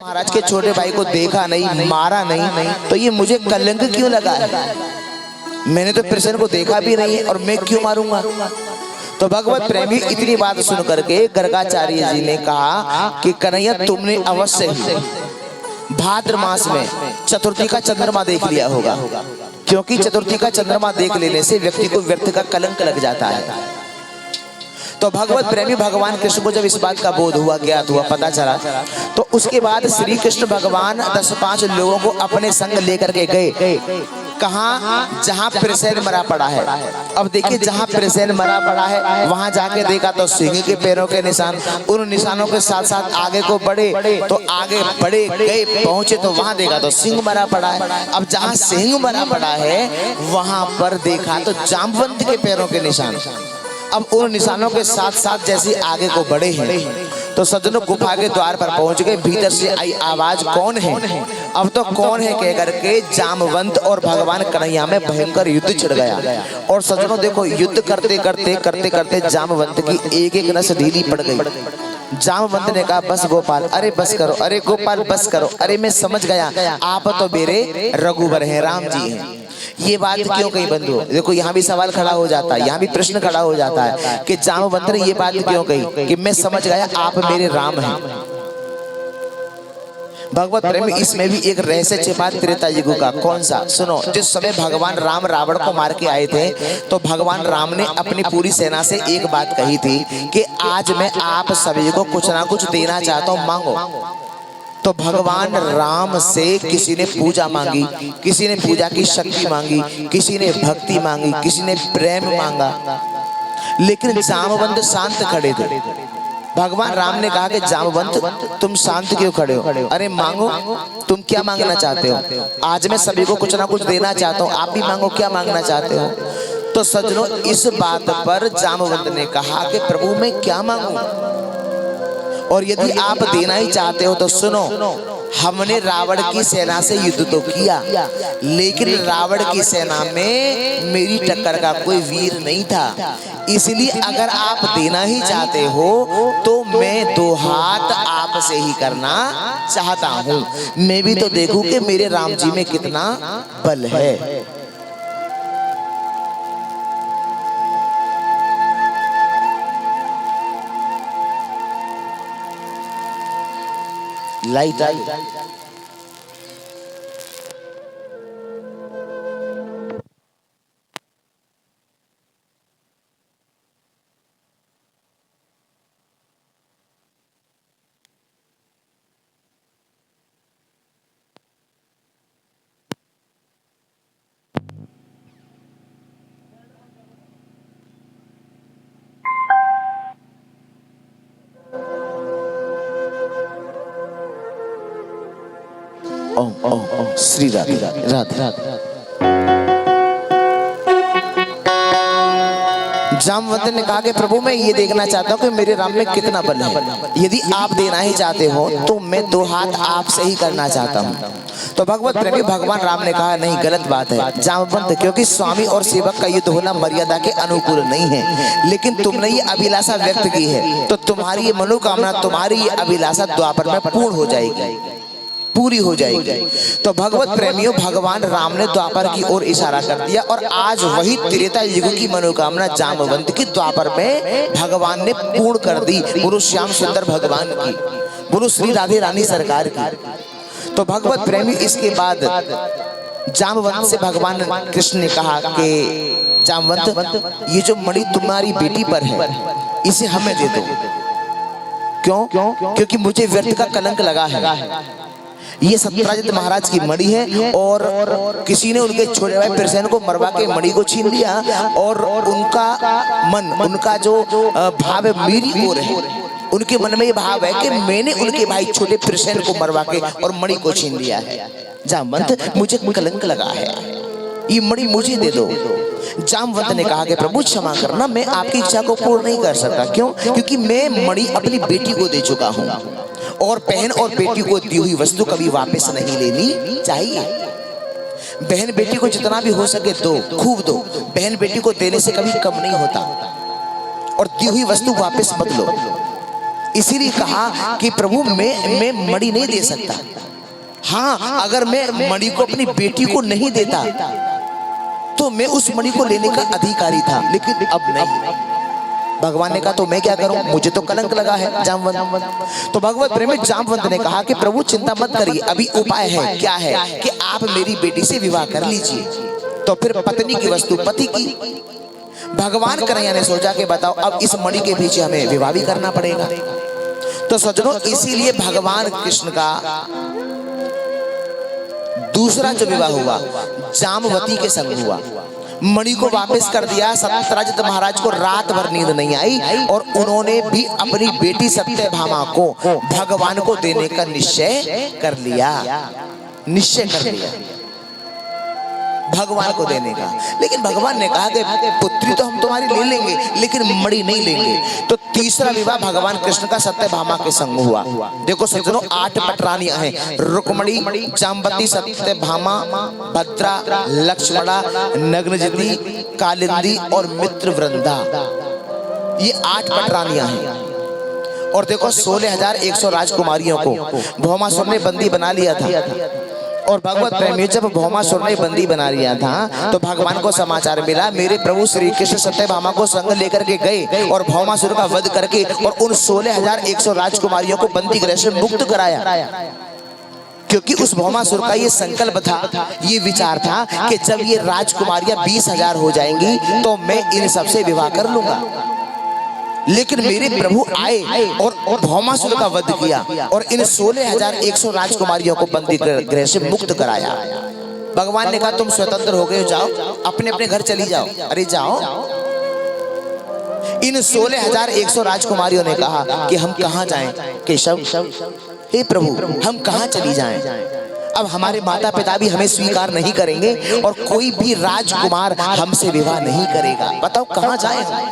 महाराज के छोटे भाई को देखा नहीं, मारा नहीं, तो ये मुझे कलंक क्यों लगा है? मैंने तो प्रसन्न को देखा भी नहीं और मैं क्यों मारूंगा? तो भगवत प्रेमी इतनी बात सुन करके गर्गाचार्य जी ने कहा कि कन्हैया तुमने अवश्य ही भाद्र मास में चतुर्थी का चंद्रमा देख लिया होगा, क्योंकि चतुर्थी का चंद्रमा देख लेने से व्यक्ति को व्यर्थ का कलंक लग जाता है। तो भगवत प्रेमी भगवान कृष्ण को जब इस बात का बोध हुआ, ज्ञात हुआ, पता चला, तो उसके बाद श्री कृष्ण भगवान 10-5 लोगों को अपने संग लेकर के गए। कहाँ? जहाँ प्रसेन मरा पड़ा है। अब देखिए, जहाँ प्रसेन मरा पड़ा है वहां जाके देखा तो सिंह के पैरों के निशान, उन निशानों के साथ साथ आगे को बढ़े तो आगे बढ़े गए, पहुंचे तो वहां देखा तो सिंह मरा पड़ा है। अब जहाँ सिंह मरा पड़ा है वहां पर देखा तो जामवंत के पैरों के निशान। अब उन निशानों के साथ साथ जैसे आगे को बढ़े हैं तो सज्जनों गुफा के द्वार पर पहुंच गए। भीतर से आई आवाज, कौन है? अब तो कौन है कह करके जामवंत और भगवान कन्हैया में भयंकर युद्ध छिड़ गया। और सज्जनों देखो, युद्ध करते करते करते करते जामवंत की एक एक नस ढीली पड़ गई। जामवंत ने कहा, बस गोपाल, अरे बस करो, अरे गोपाल बस करो, अरे मैं समझ गया आप तो मेरे रघुवर हैं, राम जी हैं। ये बात क्यों कही बंधु? देखो, यहाँ भी सवाल खड़ा हो जाता है, यहाँ भी प्रश्न खड़ा हो जाता है कि जामवंत ने ये बात क्यों कही कि मैं समझ गया आप मेरे राम हैं। भगवत प्रेमी इसमें भी एक रहस्य छिपा त्रेता युग का। कौन सा? सुनो, जिस समय भगवान राम रावण को मार के आए थे तो भगवान राम ने अपनी पूरी सेना से एक बात कही थी कि आज मैं आप सभी को कुछ ना कुछ देना चाहता हूँ, मांगो। तो भगवान राम से किसी ने पूजा मांगी, किसी ने पूजा की शक्ति मांगी, किसी ने भक्ति मांगी, किसी ने प्रेम मांगा, लेकिन जामवंत शांत खड़े थे। भगवान राम ने कहा कि जामवंत तुम शांत क्यों खड़े हो? अरे मांगो, तुम क्या मांगना चाहते हो? आज मैं सभी को कुछ ना कुछ देना चाहता हूँ, आप भी मांगो, क्या मांगना चाहते हो? तो सज्जनों, इस बात पर जामवंत ने कहा कि प्रभु मैं क्या मांगू, और यदि आप देना ही चाहते हो तो सुनो, हमने रावण की सेना से युद्ध तो किया, लेकिन रावण की सेना में मेरी टक्कर का कोई वीर नहीं था। इसलिए अगर आप देना ही चाहते हो तो मैं 2 हाथ आपसे ही करना चाहता हूँ। मैं भी तो देखूं कि मेरे राम जी में कितना बल है। लाइट आई। ओम ओम ओम श्री राधे राधे। जामवंत ने कहा कि प्रभु मैं ये देखना चाहता हूँ कि मेरे राम में कितना बल है। यदि आप देना ही चाहते हो तो मैं 2 हाथ आपसे ही करना चाहता हूँ। तो भगवत प्रेमी भगवान राम ने कहा, नहीं, गलत बात है जामवंत, क्योंकि स्वामी और सेवक का युद्ध होना मर्यादा के अनुकूल नहीं है। लेकिन तुमने ये अभिलाषा व्यक्त की है तो तुम्हारी ये मनोकामना, तुम्हारी ये अभिलाषा द्वापर में पूर्ण हो जाएगी, पूरी हो जाएगी। तो भगवत प्रेमियों, भगवान राम ने द्वापर की ओर इशारा कर दिया और आज वही त्रेता युग की मनोकामना जामवंत की द्वापर में भगवान ने पूर्ण कर दी। बोलो श्याम सुंदर भगवान की, बोलो श्री राधे रानी सरकार की। तो भगवत प्रेमी इसके बाद जामवंत से भगवान कृष्ण ने कहा कि जामवंत, ये जो मणि तुम्हारी बेटी पर है इसे हमें दे दो। क्यों? क्योंकि मुझे व्यर्थ का कलंक लगा है। ये सत्यजित महाराज की मणि है और किसी ने उनके छोटे भाई प्रसेन को मरवा के मणि को छीन लिया और उनका मन, उनका जो भाव है मेरी ओर है। उनके मन में ये भाव है कि मैंने उनके भाई छोटे प्रसेन को मरवा के और मणि को छीन लिया है। जामवंत, मुझे कलंक लगा है, ये मणि मुझे दे दो। जामवंत ने कहा कि प्रभु क्षमा करना, मैं आपकी इच्छा को पूर्ण नहीं कर सकता। क्यों? क्योंकि मैं मणि अपनी बेटी को दे चुका हूँ और बहन और बेटी को दी हुई वस्तु कभी वापस नहीं लेनी चाहिए। बहन बेटी को जितना भी हो सके दो, खूब दो। बहन बेटी को देने से कभी कम नहीं होता और दी हुई वस्तु वापस मत लो। इसीलिए कहा कि प्रभु मैं मणि नहीं दे सकता। हाँ, अगर मैं मणि को अपनी बेटी को नहीं देता तो मैं उस मणि को लेने का अधिकारी था, लेकिन अब नहीं। भगवान ने कहा तो मैं क्या करूं, मुझे तो कलंक लगा है जामवंत। तो भगवत प्रेमी जामवंत ने कहा कि प्रभु चिंता मत करिए, अभी उपाय है। क्या है कि आप मेरी बेटी से विवाह कर लीजिए, तो फिर पत्नी की वस्तु पति की। भगवान कन्हैया ने सोचा कि बताओ अब इस मणि के पीछे हमें विवाह भी करना पड़ेगा। तो सज्जनों, इसीलिए भगवान कृष्ण का दूसरा जो विवाह हुआ जामवती के संग हुआ। मणि को वापस कर दिया। सत्यराजित महाराज को रात भर नींद नहीं आई और उन्होंने भी अपनी बेटी सत्यभामा को भगवान को देने का निश्चय कर लिया, भगवान को देने का। लेकिन भगवान ने कहा कि पुत्री तो हम तुम्हारी ले लेंगे, लेकिन मणि नहीं लेंगे। तो तीसरा विवाह भगवान कृष्ण का सत्यभामा के संग हुआ। देखो सज्जनों, 8 पटरानियां हैं, रुक्मणी, जाम्बती, सत्यभामा, भद्रा, लक्ष्मणा, नग्नजिती, कालिंदी और मित्रवृंदा। ये 8 पटरानियां हैं। और देखो 16,100 राजकुमारियों को भौमासुर ने बंदी बना लिया था। और भगवत प्रेमी जब भौमासुर ने बंदी बना लिया था तो भगवान को समाचार मिला, मेरे प्रभु श्री कृष्ण सत्यभामा को संग लेकर के गए और भौमासुर का वध करके और उन 16,100 राजकुमारियों को बंदी गृह से मुक्त कराया। क्योंकि उस भौमासुर का ये संकल्प था, ये विचार था कि जब ये राजकुमारियां 20,000 हो जाएंगी तो मैं इन सबसे विवाह कर लूंगा। लेकिन मेरे प्रभु आए और भौमासुर का वध किया और इन 16,100 राजकुमारियों को बंदी गृह से मुक्त कराया। भगवान ने कहा तुम स्वतंत्र हो गए, जाओ अपने अपने घर चली जाओ। अरे जाओ। इन 16,100 राजकुमारियों ने कहा कि हम कहां जाएं केशव, हे प्रभु हम कहां चली जाएं। अब हमारे माता पिता भी हमें स्वीकार नहीं करेंगे और कोई भी राजकुमार हमसे विवाह नहीं करेगा, बताओ कहां जाएं हम।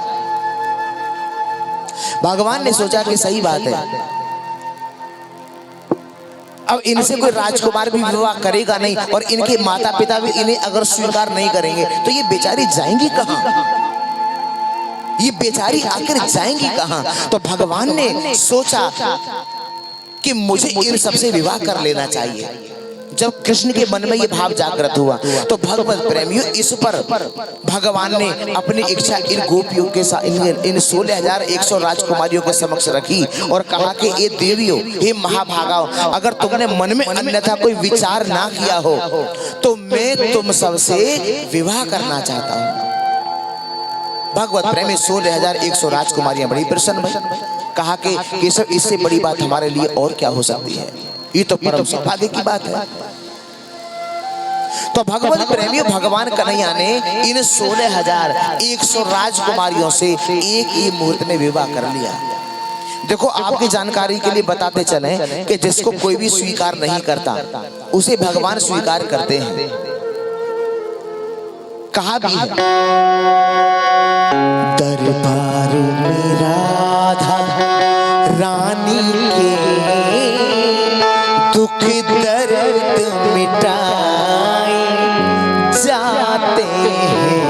भगवान ने सोचा कि सही बात है, अब इनसे कोई राजकुमार भी विवाह करेगा नहीं और इनके माता पिता भी इन्हें अगर स्वीकार नहीं करेंगे तो ये बेचारी जाएंगी कहां, ये बेचारी आखिर जाएंगी कहां। तो भगवान ने सोचा कि मुझे इन सबसे विवाह कर लेना चाहिए। जब कृष्ण के मन में ये भाव जागृत हुआ तो भगवत प्रेमियों इस पर भगवान ने अपनी इच्छा इन गोपियों के साथ इन 16,100 राजकुमारियों के समक्ष रखी और कहा कि ये देवियों, हे महाभागाओ, अगर तुमने मन में अन्यथा कोई विचार ना किया हो तो मैं तुम सबसे विवाह करना चाहता हूँ। भगवत प्रेमी 16,100 राजकुमारियां बड़ी प्रसन्न भई। कहा कि केशव इससे बड़ी बात हमारे लिए और क्या हो सकती है, ये तो परम सौभाग्य की बात है। तो भगवत प्रेमियों भगवान कन्हैया ने इन 16,100 राजकुमारियों से एक ही मुहूर्त में विवाह कर लिया। देखो आपकी जानकारी के लिए बताते चले कि जिसको कोई भी स्वीकार नहीं करता उसे भगवान स्वीकार करते हैं। कहा भी है, दरबार में राधा रानी के दुख दर्द मिटाए जाते हैं।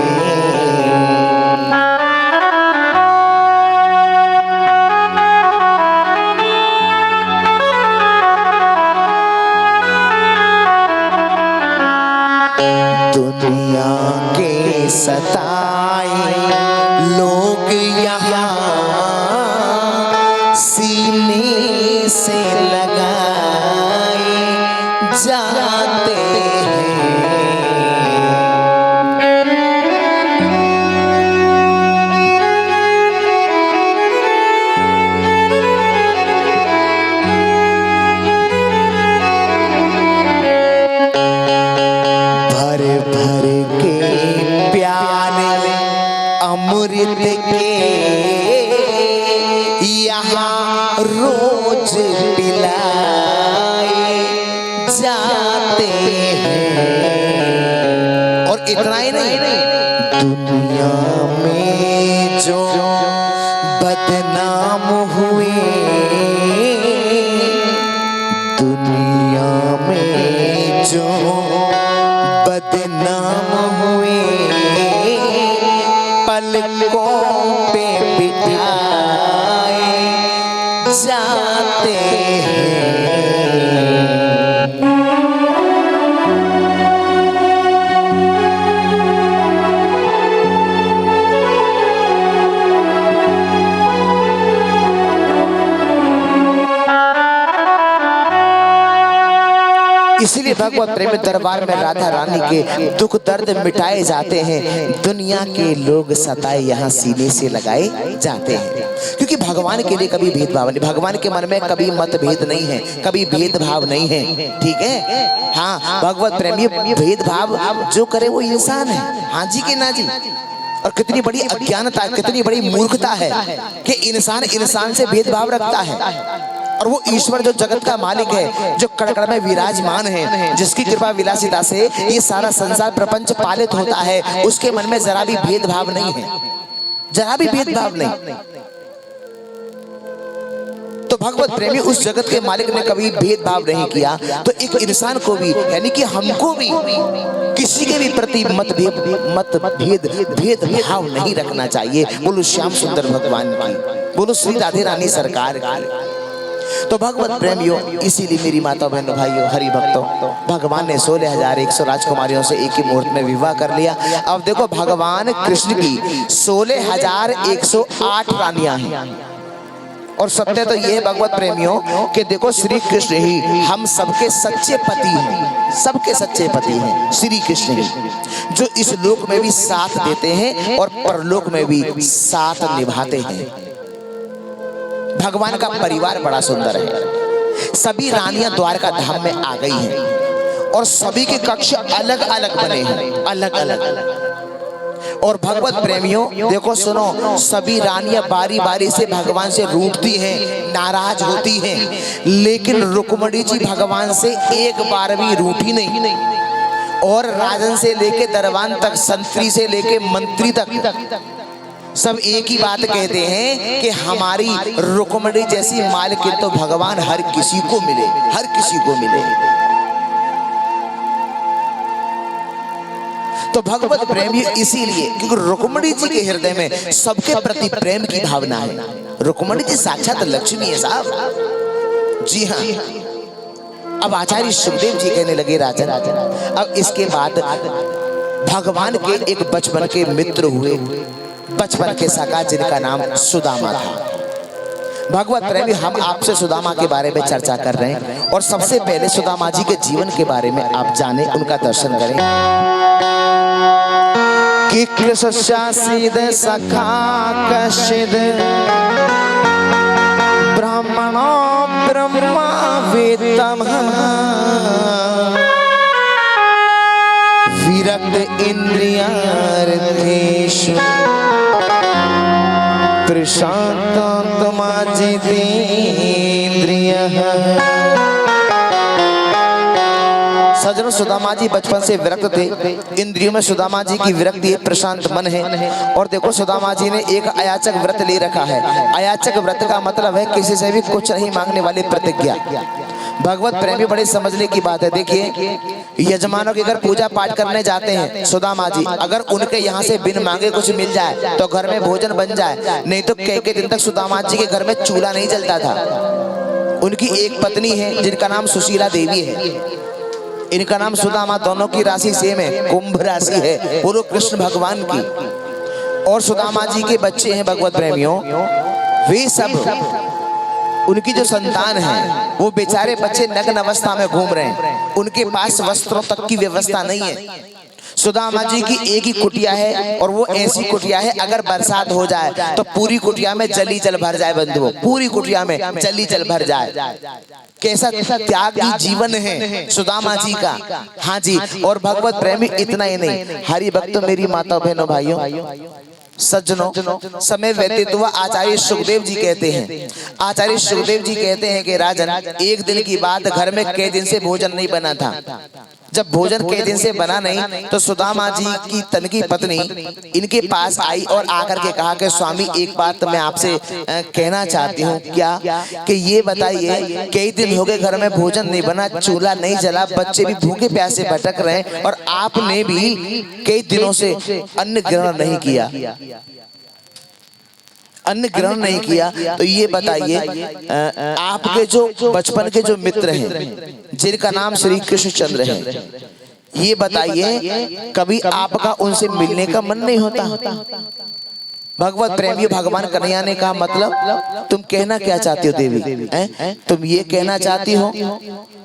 दुनिया के सताए लोग यहाँ सीने से लगाए जाते हैं। भर भर के प्याले अमृत के यहाँ रोज पिलाए जाते हैं। और इतना ही नहीं, दुनिया में जो बदनाम हुए, दुनिया में जो बदनाम हुए, पलकों पे बिठाए जाते हैं। इसीलिए भगवत प्रेम दरबार में राधा रानी के दुख दर्द मिटाए जाते हैं, दुनिया के लोग सताए यहाँ सीने से लगाए जाते हैं। क्योंकि भगवान के लिए कभी भेदभाव नहीं, भगवान के मन में कभी मतभेद नहीं है, कभी भेदभाव नहीं है, ठीक है। हाँ, भगवत प्रेमी भेदभाव जो करे वो इंसान है, हाँ जी कि ना जी। और कितनी बड़ी अज्ञानता, कितनी बड़ी मूर्खता है कि इंसान इंसान से भेदभाव रखता है। और वो ईश्वर जो जगत का मालिक है, जो कण-कण में विराजमान है, जिसकी कृपा विलासिता से ये सारा संसार प्रपंच पालित होता है, उसके मन में जरा भी भेदभाव नहीं है, जरा भी भेदभाव नहीं। तो भगवत प्रेमी उस जगत के मालिक ने कभी भेदभाव नहीं किया, तो एक इंसान को भी यानी कि हमको भी किसी के भी प्रति भेदभाव नहीं रखना चाहिए। बोलो श्याम सुंदर भगवान की, बोलो श्री राधे रानी सरकार की। तो भगवत प्रेमियों, इसीलिए मेरी माता बहनों भाइयों हरि भक्तों, भगवान ने 16,100 राजकुमारियों से एक ही मुहूर्त में विवाह कर लिया। अब देखो भगवान कृष्ण की 16,108 रानियां हैं। और सत्य तो ये है भगवत प्रेमियों कि देखो श्री कृष्ण ही हम सबके सच्चे पति हैं, सबके सच्चे पति हैं श्री कृष्ण ही, जो इस लोक में भी साथ देते हैं और परलोक में भी साथ निभाते हैं। भगवान का परिवार बड़ा सुंदर है। सभी रानियां द्वारका धाम में आ गई हैं और सभी के कक्ष अलग अलग बने हैं, अलग अलग। और भगवत प्रेमियों देखो सुनो, सभी रानियां बारी बारी से भगवान से रूठती हैं, नाराज होती हैं, लेकिन रुक्मिणी जी भगवान से एक बार भी रूठी नहीं। और राजन से लेके दरबान तक, संतरी से लेके मंत्री तक सब एक ही बात कहते हैं कि हमारी रुक्मिणी जैसी मालकिन तो भगवान हर किसी को मिले, हर किसी को मिले। तो भगवत प्रेमी इसीलिए क्योंकि रुक्मिणी जी के हृदय में सबके प्रति प्रेम की भावना है। रुक्मिणी जी साक्षात लक्ष्मी है साहब, जी हाँ। अब आचार्य सुखदेव जी कहने लगे राजन, अब इसके बाद भगवान के एक बचपन के मित्र हुए, बचपन के सखा जिनका नाम सुदामा था। भगवत प्रेमी हम आपसे सुदामा के बारे में चर्चा कर रहे हैं और सबसे पहले सुदामा जी के जीवन के बारे में आप जाने, उनका दर्शन करें। कि कृष्णासीद सखा कशिद ब्राह्मणो ब्रह्मा वेदम विरक्त इंद्रियार्थेषु प्रशांतात्मा जितेन्द्रियः। सज्जनों, सुदामा जी बचपन से विरक्त थे, इंद्रियों में सुदामा जी की विरक्ति है, प्रशांत मन है। और देखो सुदामा जी ने एक अयाचक व्रत ले रखा है। अयाचक व्रत का मतलब है किसी से भी कुछ नहीं मांगने वाली प्रतिज्ञा। भगवत प्रेमी बड़े समझने की बात है। देखिए यजमानों के घर पूजा पाठ करने जाते हैं सुदामा जी, अगर उनके यहाँ से बिन मांगे कुछ मिल जाए तो घर में भोजन बन जाए, नहीं तो कई दिन तक सुदामा जी के घर में चूल्हा नहीं जलता था। उनकी एक पत्नी है जिनका नाम सुशीला देवी है, इनका नाम सुदामा, दोनों की राशि सेम है, कुंभ राशि है, बोलो कृष्ण भगवान की। और सुदामा जी के बच्चे हैं भगवत प्रेमियों, वे सब उनकी जो संतान है वो बेचारे बच्चे नग्न अवस्था में घूम रहे हैं, उनके पास वस्त्रों तक की व्यवस्था नहीं है। सुदामा जी की एक ही कुटिया है और वो ऐसी कुटिया है अगर बरसात हो जाए तो पूरी कुटिया में जली जल भर जाए बंधुओं, पूरी कुटिया में जली जल भर जाए। कैसा त्यागी जीवन है सुदामा जी का। हाँ जी, और भगवत प्रेमी इतना ही नहीं, हरि भक्त मेरी माता बहनों भाइयों सज्जनों, समय व्यतीत हुआ। आचार्य सुखदेव जी कहते हैं, आचार्य सुखदेव जी कहते हैं कि राजन, एक दिन की बात, घर में कई दिन से भोजन नहीं बना था। जब भोजन कई दिन से बना नहीं तो सुदामा जी की तनकी पत्नी इनके पास आई और आकर के कहा कि स्वामी एक बात मैं आपसे कहना चाहती हूँ। क्या? कि ये बताइए, कई दिन हो गए घर में भोजन नहीं बना, चूल्हा नहीं जला, बच्चे भी भूखे प्यासे भटक रहे हैं और आपने भी कई दिनों से अन्न ग्रहण नहीं किया। अन्न ग्रहण नहीं किया, तो ये बताइए आपके जो बचपन के जो मित्र हैं जिनका नाम श्री कृष्णचंद्र है, ये बताइए कभी आपका उनसे मिलने का मन नहीं होता? भगवत प्रेमी भगवान कन्हैया ने कहा मतलब तुम कहना क्या चाहती हो देवी? तुम ये कहना चाहती हो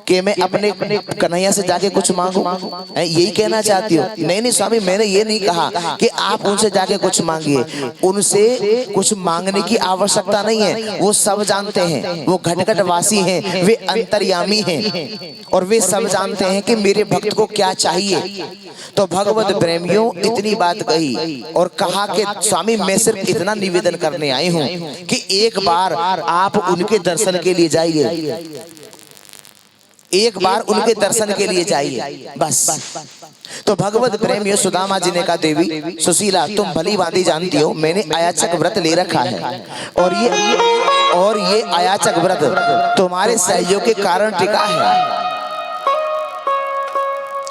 कि मैं अपने कन्हैया से जाके कुछ मांगू? यही कहना चाहती हो? नहीं नहीं स्वामी, मैंने ये नहीं कहा कि आप उनसे जाके कुछ मांगिए। उनसे कुछ मांगने की आवश्यकता नहीं है, वो सब जानते हैं, वो घटघट वासी हैं, वे अंतर्यामी हैं और वे सब जानते हैं कि मेरे भक्त को क्या चाहिए। तो भगवत प्रेमियों इतनी बात कही और कहा कि स्वामी मैं सिर्फ इतना निवेदन करने आई हूँ कि एक बार आप उनके दर्शन के लिए जाइए, एक बार उनके दर्शन के लिए जाइए बस। तो भगवत प्रेमियों सुदामा जी ने कहा देवी सुशीला तुम भली भांति जानती हो मैंने अयाचक व्रत ले रखा है और ये अयाचक व्रत तुम्हारे सहयोग के कारण टिका है,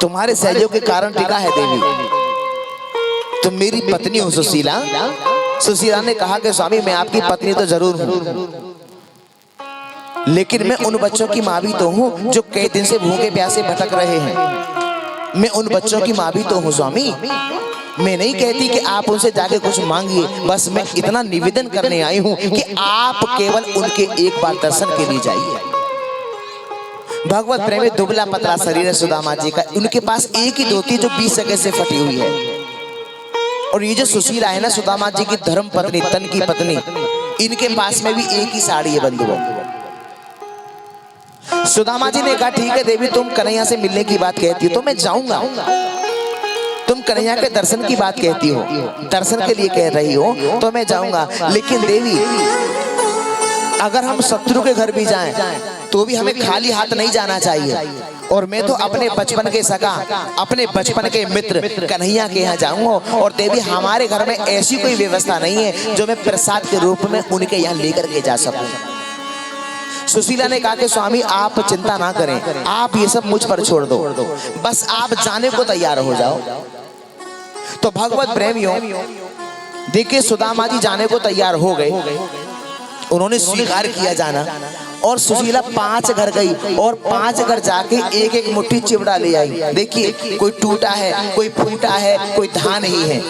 तुम्हारे सहयोग के कारण टिका है देवी। तुम मेरी पत्नी हो सुशीला। सुशीला ने कहा कि स्वामी मैं आपकी पत्नी तो जरूर हूं, लेकिन मैं उन बच्चों की माँ भी तो हूँ जो कई दिन से भूखे प्यासे भटक रहे हैं। मैं उन बच्चों की माँ भी तो हूँ स्वामी। मैं नहीं कहती कि आप उनसे जाके कुछ मांगिए, बस मैं इतना निवेदन करने आई हूँ कि आप केवल उनके एक बार दर्शन के लिए जाइए। भगवत प्रेमी दुबला पतला शरीर है सुदामा जी का, उनके पास एक ही धोती जो 20 जगह से फटी हुई है। और ये जो सुशीला है ना सुदामा जी की धर्म पत्नी, तन की पत्नी, इनके पास में भी एक ही साड़ी है बंधुओं। सुदामा जी ने कहा ठीक है देवी तुम कन्हैया से मिलने की बात कहती हो तो मैं जाऊंगा, तुम कन्हैया के दर्शन की बात कहती हो, दर्शन के लिए कह रही हो तो मैं जाऊंगा। लेकिन देवी अगर हम शत्रु के घर भी जाएं तो भी हमें खाली हाथ नहीं जाना चाहिए। और मैं तो अपने बचपन के सगा, अपने बचपन के मित्र कन्हैया के यहाँ जाऊंगा। और देवी हमारे घर में ऐसी कोई व्यवस्था नहीं है जो मैं प्रसाद के रूप में उनके यहाँ लेकर के जा सकूं। सुशीला ने कहा कि स्वामी आप चिंता ना करें, आप ये सब मुझ पर छोड़ दो, बस आप जाने को तैयार हो जाओ। तो भगवत प्रेमियों देखिए सुदामा जी जाने को तैयार हो गए, उन्होंने स्वीकार किया जाना। और सुशीला 5 घर गई और 5 घर जाके एक एक मुट्ठी चिवड़ा ले आई। देखिए कोई टूटा है, कोई फूटा है, कोई धान ही है।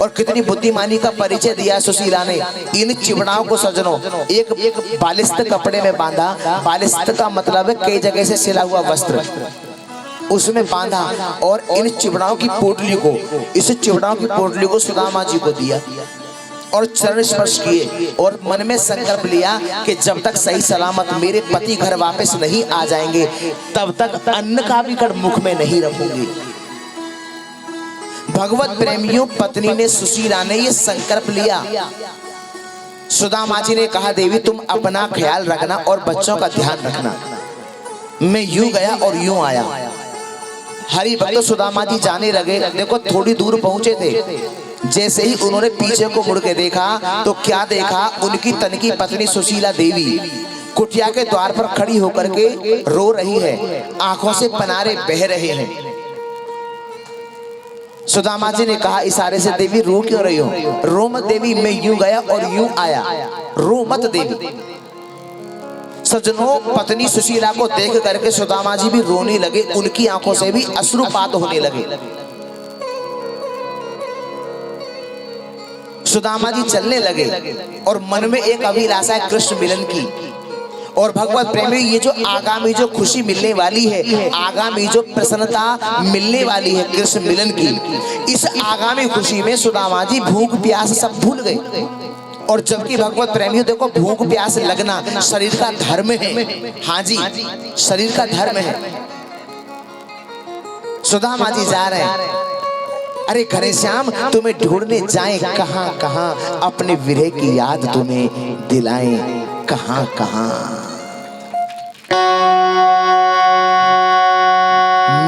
और कितनी बुद्धिमानी का परिचय दिया सुशीला ने। इन चिवड़ाओं को सजनों एक बालिस्त कपड़े में बांधा। बालिस्त का मतलब है कई जगह से सिला हुआ वस्त्र, उसमें बांधा और इन चिवड़ाओं की पोटली को, इस चिवड़ाओं की पोटली को सुदामा जी को दिया और चरण स्पर्श किए और मन में संकल्प लिया कि जब तक सही सलामत मेरे पति घर वापस नहीं आ जाएंगे तब तक अन्न का भी कण मुख में नहीं रखूंगी। भगवत प्रेमियों पत्नी ने सुशीला ने ये संकल्प लिया। सुदामा जी ने कहा देवी तुम अपना ख्याल रखना और बच्चों का ध्यान रखना। मैं यूं गया और यूं आया। हरि भक्त सुदामा जी जाने लगे। देखो थोड़ी दूर पहुंचे थे, जैसे ही उन्होंने पीछे को मुड़ के देखा तो क्या देखा, उनकी तन की पत्नी सुशीला देवी कुटिया के द्वार पर खड़ी होकर के रो रही है, आंखों से पनारे बह रहे हैं। सुदामा जी ने कहा इशारे से देवी रो क्यों रही हो? रो मत देवी, मैं यूं गया और यूं आया, रो मत देवी। सज्जनों पत्नी सुशीला को देख करके सुदामा जी भी रोने लगे, उनकी आंखों से भी अश्रुपात होने लगे। सुदामा जी चलने लगे और मन में एक अभिलाषा है कृष्ण मिलन की। और भगवत प्रेमी ये जो आगामी जो खुशी मिलने वाली है, आगामी जो प्रसन्नता मिलने वाली है कृष्ण मिलन की, इस आगामी खुशी में सुदामा जी भूख प्यास सब भूल गए। और जबकि भगवत प्रेमियों देखो भूख प्यास लगना शरीर का धर्म है। हाँ जी शरीर का धर्म है। सुदामा जी जा रहे हैं, अरे घनश्याम तुम्हें ढूंढने जाएं कहां कहां, अपने विरह की याद तुम्हें दिलाएं कहां कहां।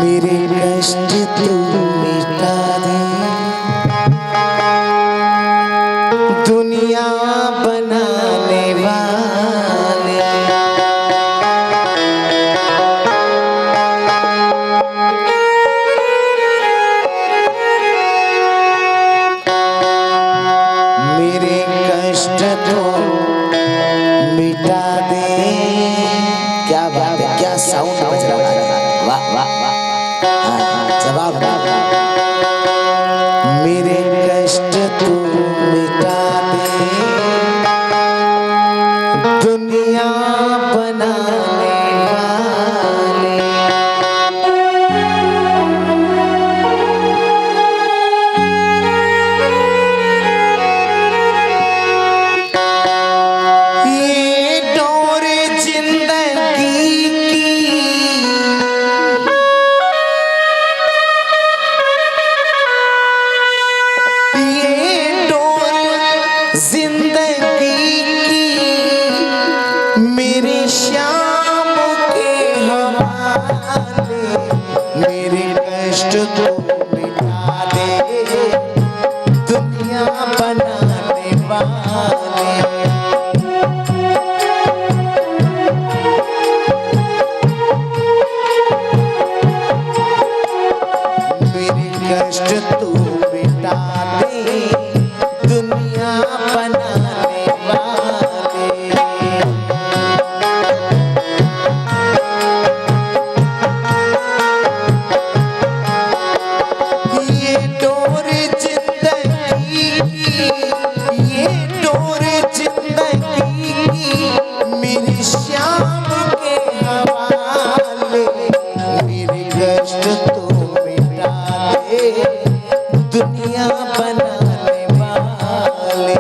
मेरे कष्ट तू मिटा दे, दुनिया बनाने वाले। मेरे कष्ट वाह वाह वाह, जवाब मेरे कष्ट तू मिटा दे, दुनिया बनाने वाले। ये डोर जिंदगी की, ये डोर जिंदगी की मेरे श्याम के हवाले, मेरे कष्ट तो मिटा दे, दुनिया बनाने वाले। मेरे कष्ट तू मिटा दे, दुनिया बनाने वाले। ये डोर जिंदगी की, ये डोर जिंदगी की मेरे श्याम के हवाले, मेरे कष्ट तो मिटा दे, दुनिया बनाने वाले।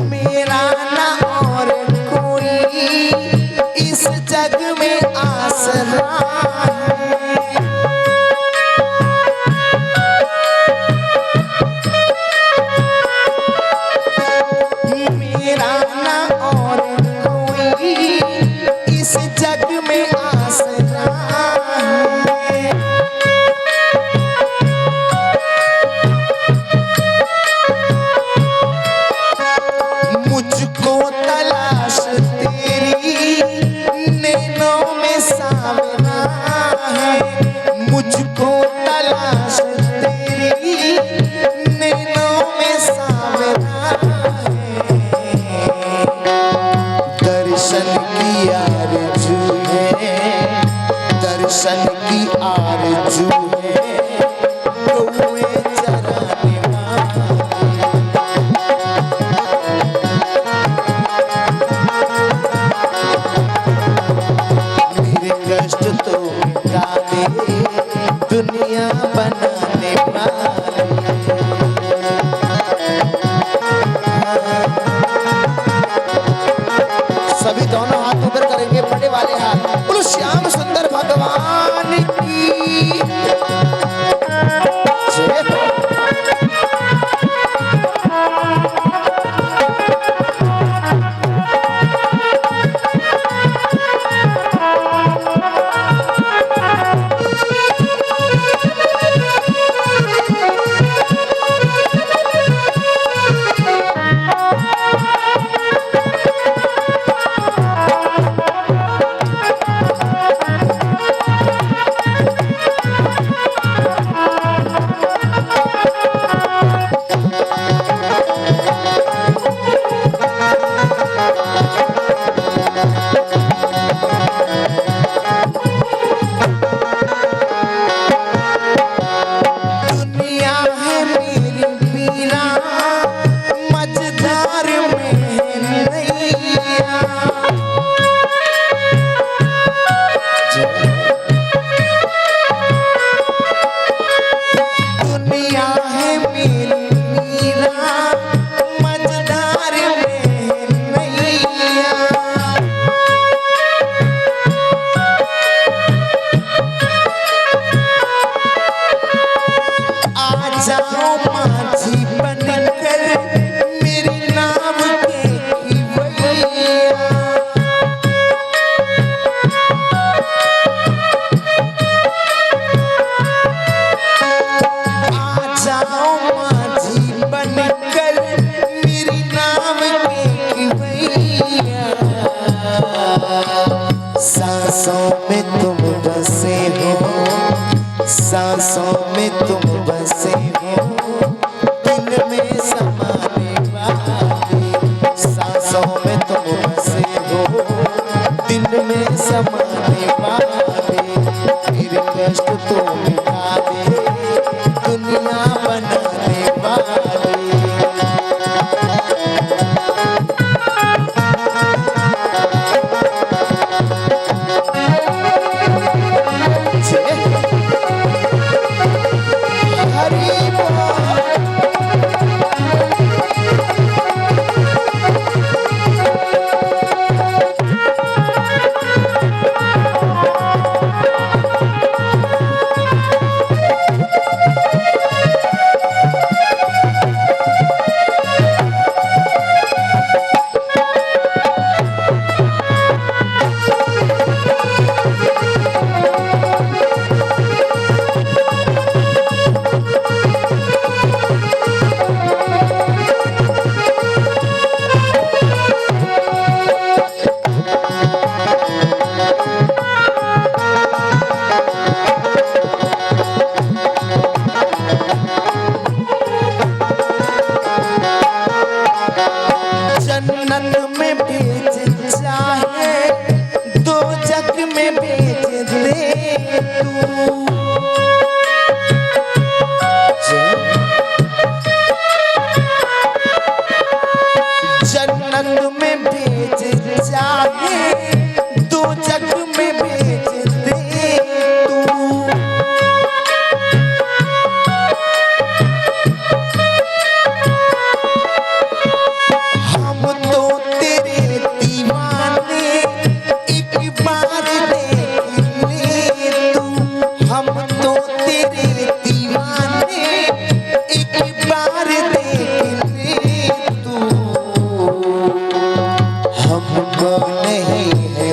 मेरा ना और कोई इस जग में आसरा है, मेरा ना और कोई इस जग में आसरा है। मुझको तलाश तेरी नैनों में सावरा है, मुझको तलाश तेरी नैनों में सावरा है। दर्शन की आरज़ू है, दर्शन की आरज़ू है, गौएं चराने वाले। कष्ट तो मिटा दे, दुनिया बनाने वाले। सभी दोनों हाथ ऊपर करेंगे, बड़े वाले हाथ। बोलो श्याम सुंदर भगवान की जय हो। सांसों में तुम बसे हो, दिल में समाने वाले, फिर कष्ट तो मिटा दे दुनिया बनाने वाले। हरि जन्नत में बेच चाहे दो जग में बेच दे तू। जन्नत में बेच चाहे दो जग में बेच दे तू। हम तो तेरे दीवाने, एक बार देख ले तू। हम तो तेरे दीवाने, एक बार देख ले तू। हमको नहीं है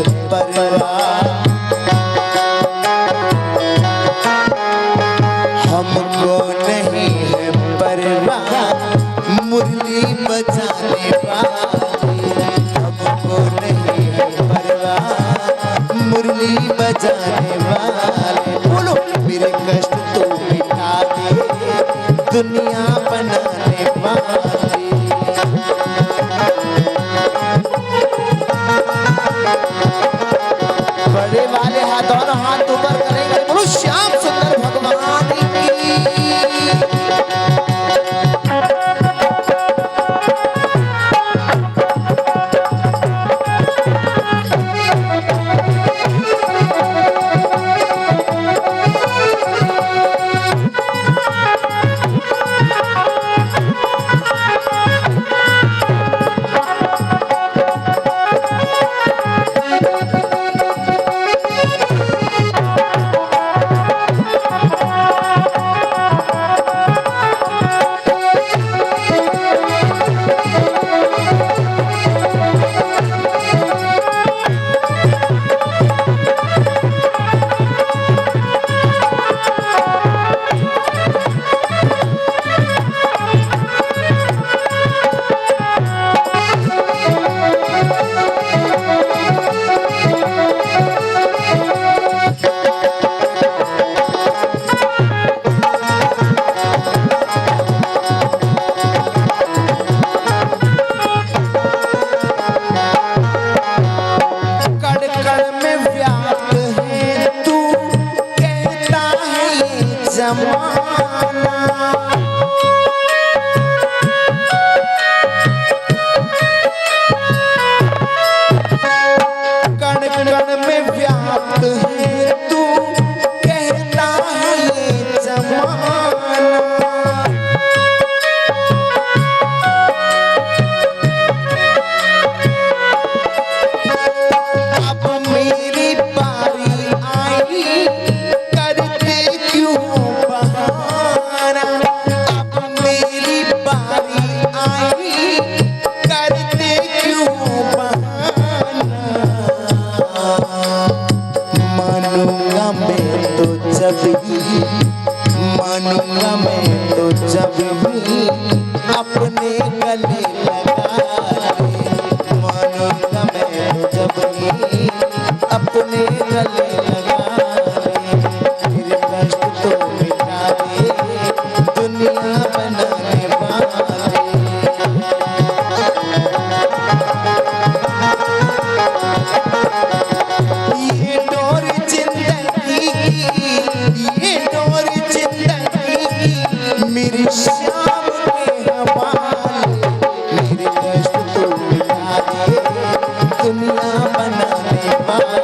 दुनिया बनाने वाले।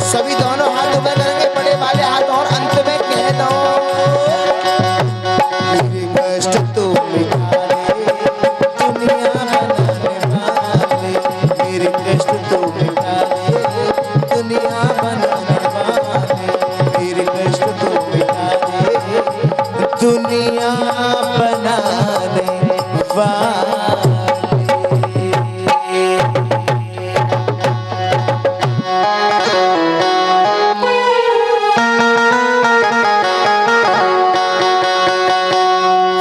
सभी दोनों हाथ ऊपर करेंगे, बड़े वाले हाथ, और अंत में कह दो मेरे कष्ट तू मिटा दे, दुनिया बनाने वाले। मेरे कष्ट तू मिटा दे, दुनिया बनाने वाले। मेरे कष्ट तू मिटा दे, दुनिया बनाने वाले।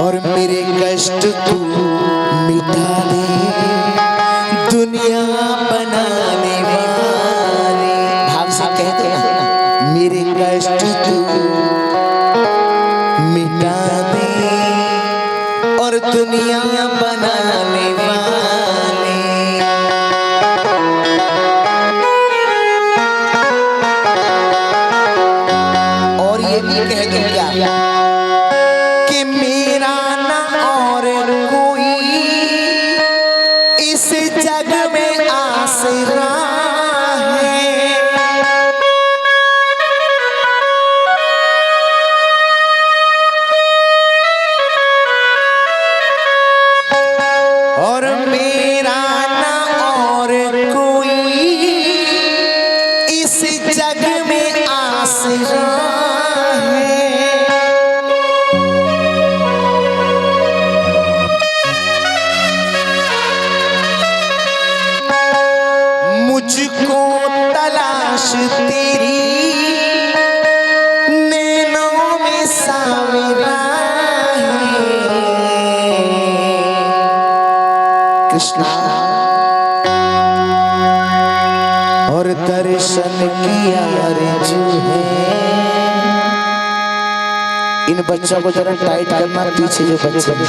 और मेरे कष्ट तू मिटा दे, दुनिया बनाने वाले। भाव से कहते ना, मेरे कष्ट तू मिटा दे और दुनिया बनाने वाले। और ये भी कह दो क्या कि मेरा ना और कोई इस जग में आसरा है। और मेरा ना और कोई इस जग में आसरा है। मुझको तलाश तेरी नैनों में सावरा है। कृष्णा और दर्शन की आरज़ू है। इन बच्चों को जरा टाइट करना, पीछे जो बच्चे हैं।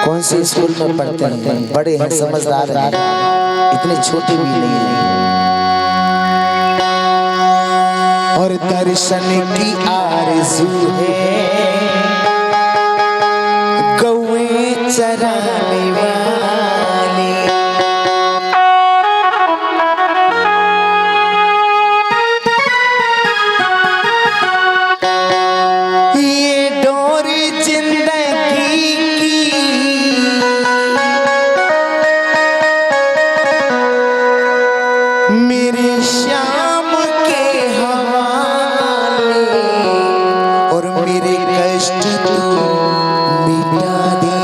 कौन से स्कूल में पढ़ते हैं, बड़े हैं, समझदार हैं, इतने छोटे भी नहीं हैं। और दर्शन की आरज़ू है, गौए चराने वाले। ये डोरी जिंदगी मेरे श्याम के हवाले। और मेरे कष्ट तू मिटा दे,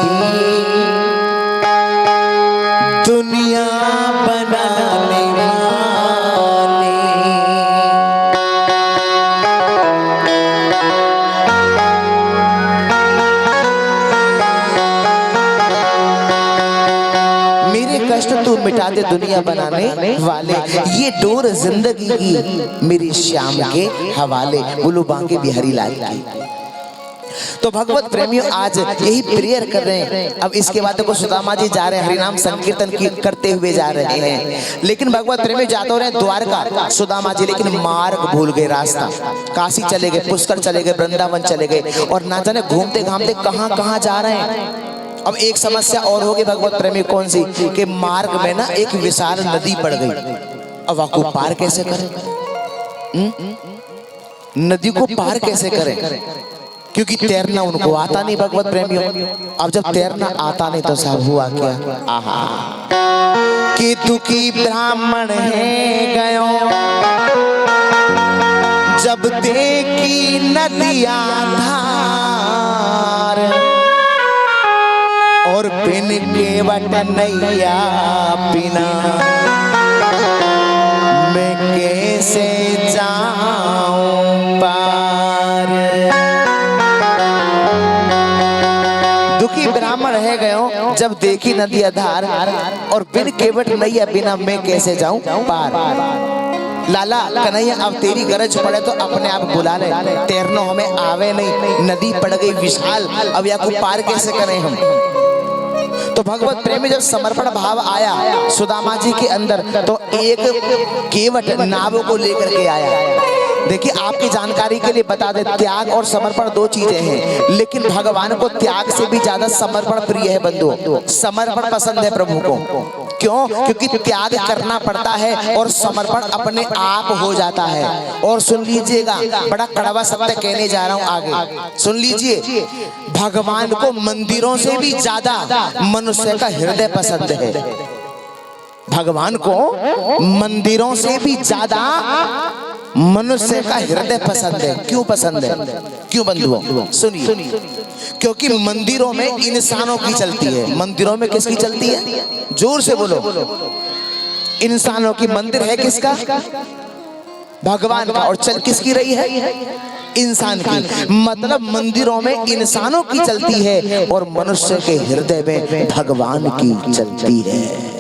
दुनिया बनाने वाले। मेरे कष्ट तू मिटा दे, दुनिया बनाने वाले। ये डोर जिंदगी की मेरी श्याम के हवाले। बोलो बांके बिहारी लाल की। तो भगवत प्रेमियों आज यही प्रेयर कर रहे हैं। अब इसके बाद देखो सुदामा जी जा रहे हैं, हरिनाम संकीर्तन की करते हुए जा रहे हैं। लेकिन भगवत प्रेमी जाते हो रहे द्वारका सुदामा जी, लेकिन मार्ग भूल गए, रास्ता। काशी चले गए, पुष्कर चले गए, वृंदावन चले गए, और ना जाने घूमते घामते कहां कहां जा रहे हैं। अब एक समस्या और होगी भगवत प्रेमी, कौन सी? कि मार्ग में ना एक विशाल नदी पड़ गई। अब आपको पार कैसे करें? नदी को पार कैसे करें? क्योंकि तैरना उनको आता नहीं भगवत प्रेमियों। अब जब तैरना आता नहीं तो साहब हुआ क्या? आहा, कि दुखी ब्राह्मण है गयो जब देखी नदिया धार, और बिन केवट नैया बिना मैं कैसे जाऊं पार। दुखी ब्राह्मण है गयो जब देखी नदी आधार, और बिन केवट नैया बिना मैं कैसे जाऊं पार। लाला कन्हैया अब तेरी गरज पड़े तो अपने आप बुला ले, तैरना हमें आवे नहीं, नदी पड़ गई विशाल, अब या को पार कैसे करें हम। तो भगवत प्रेमी जब समर्पण भाव आया सुदामा जी के अंदर तो एक केवट नाव को लेकर के आया। देखिए आपकी जानकारी के लिए बता दे, त्याग और समर्पण दो चीजें हैं, लेकिन भगवान को त्याग से भी ज्यादा समर्पण प्रिय है बंधु। समर्पण पसंद है प्रभु को। क्यों? क्योंकि त्याग करना पड़ता है और समर्पण अपने आप हो जाता है। और सुन लीजिएगा, बड़ा कड़वा सत्य कहने जा रहा हूं, आगे सुन लीजिए। भगवान को मंदिरों से भी ज्यादा मनुष्य का हृदय पसंद है। भगवान को मंदिरों से भी ज्यादा मनुष्य का हृदय पसंद है। क्यों पसंद है? क्यों बंधुओं? सुनिए, क्योंकि मंदिरों में इंसानों की चलती है। मंदिरों में किसकी चलती है? जोर से बोलो। इंसानों की। मंदिर है किसका? भगवान का। और चल किसकी रही है? इंसान की। मतलब मंदिरों में इंसानों की चलती है और मनुष्य के हृदय में भगवान की चलती है।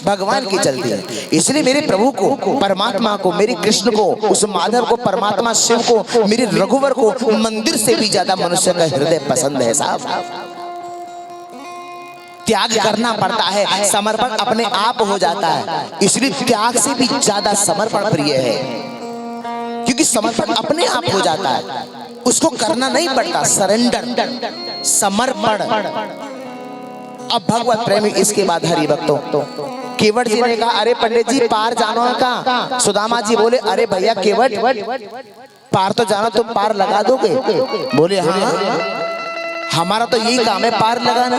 भगवान की चलती है। इसलिए मेरे प्रभु को, परमात्मा को, मेरे कृष्ण को, उस माधव को, परमात्मा शिव को, मेरे रघुवर को मंदिर से भी ज्यादा मनुष्य का हृदय पसंद है साहब। त्याग करना पड़ता है, समर्पण अपने आप हो जाता है। इसलिए त्याग से भी ज्यादा समर्पण प्रिय है, क्योंकि समर्पण अपने आप हो जाता है, उसको करना नहीं पड़ता। सरेंडर, समर्पण। अब भगवत प्रेमी इसके बाद हरि भक्तों, केवट जी ने कहा, अरे पंडित जी पार जानो का? सुदामा जी बोले, अरे भैया केवट, पार तो जानो, तुम पार लगा दोगे? बोले हाँ, हमारा तो यही काम है, पार लगाना।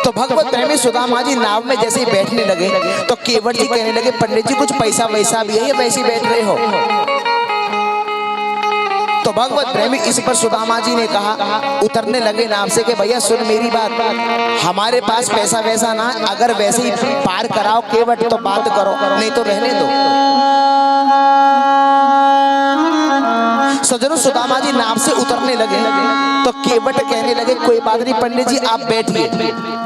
तो भगवत प्रेमी सुदामा जी नाव में जैसे ही बैठने लगे तो केवट जी कहने लगे, पंडित जी कुछ पैसा वैसा भी है या वैसे ही बैठ रहे हो? तो भगवत प्रेमी इस पर सुदामा जी ने कहा, उतरने लगे नाव से कि भैया सुन मेरी बात, हमारे पास पैसा वैसा ना, अगर वैसे ही पार कराओ केवट तो बात करो, नहीं तो रहने दो। सज्जनों, सुदामा जी नाव से उतरने लगे तो केवट कहने लगे, कोई बात नहीं पंडित जी आप बैठिए,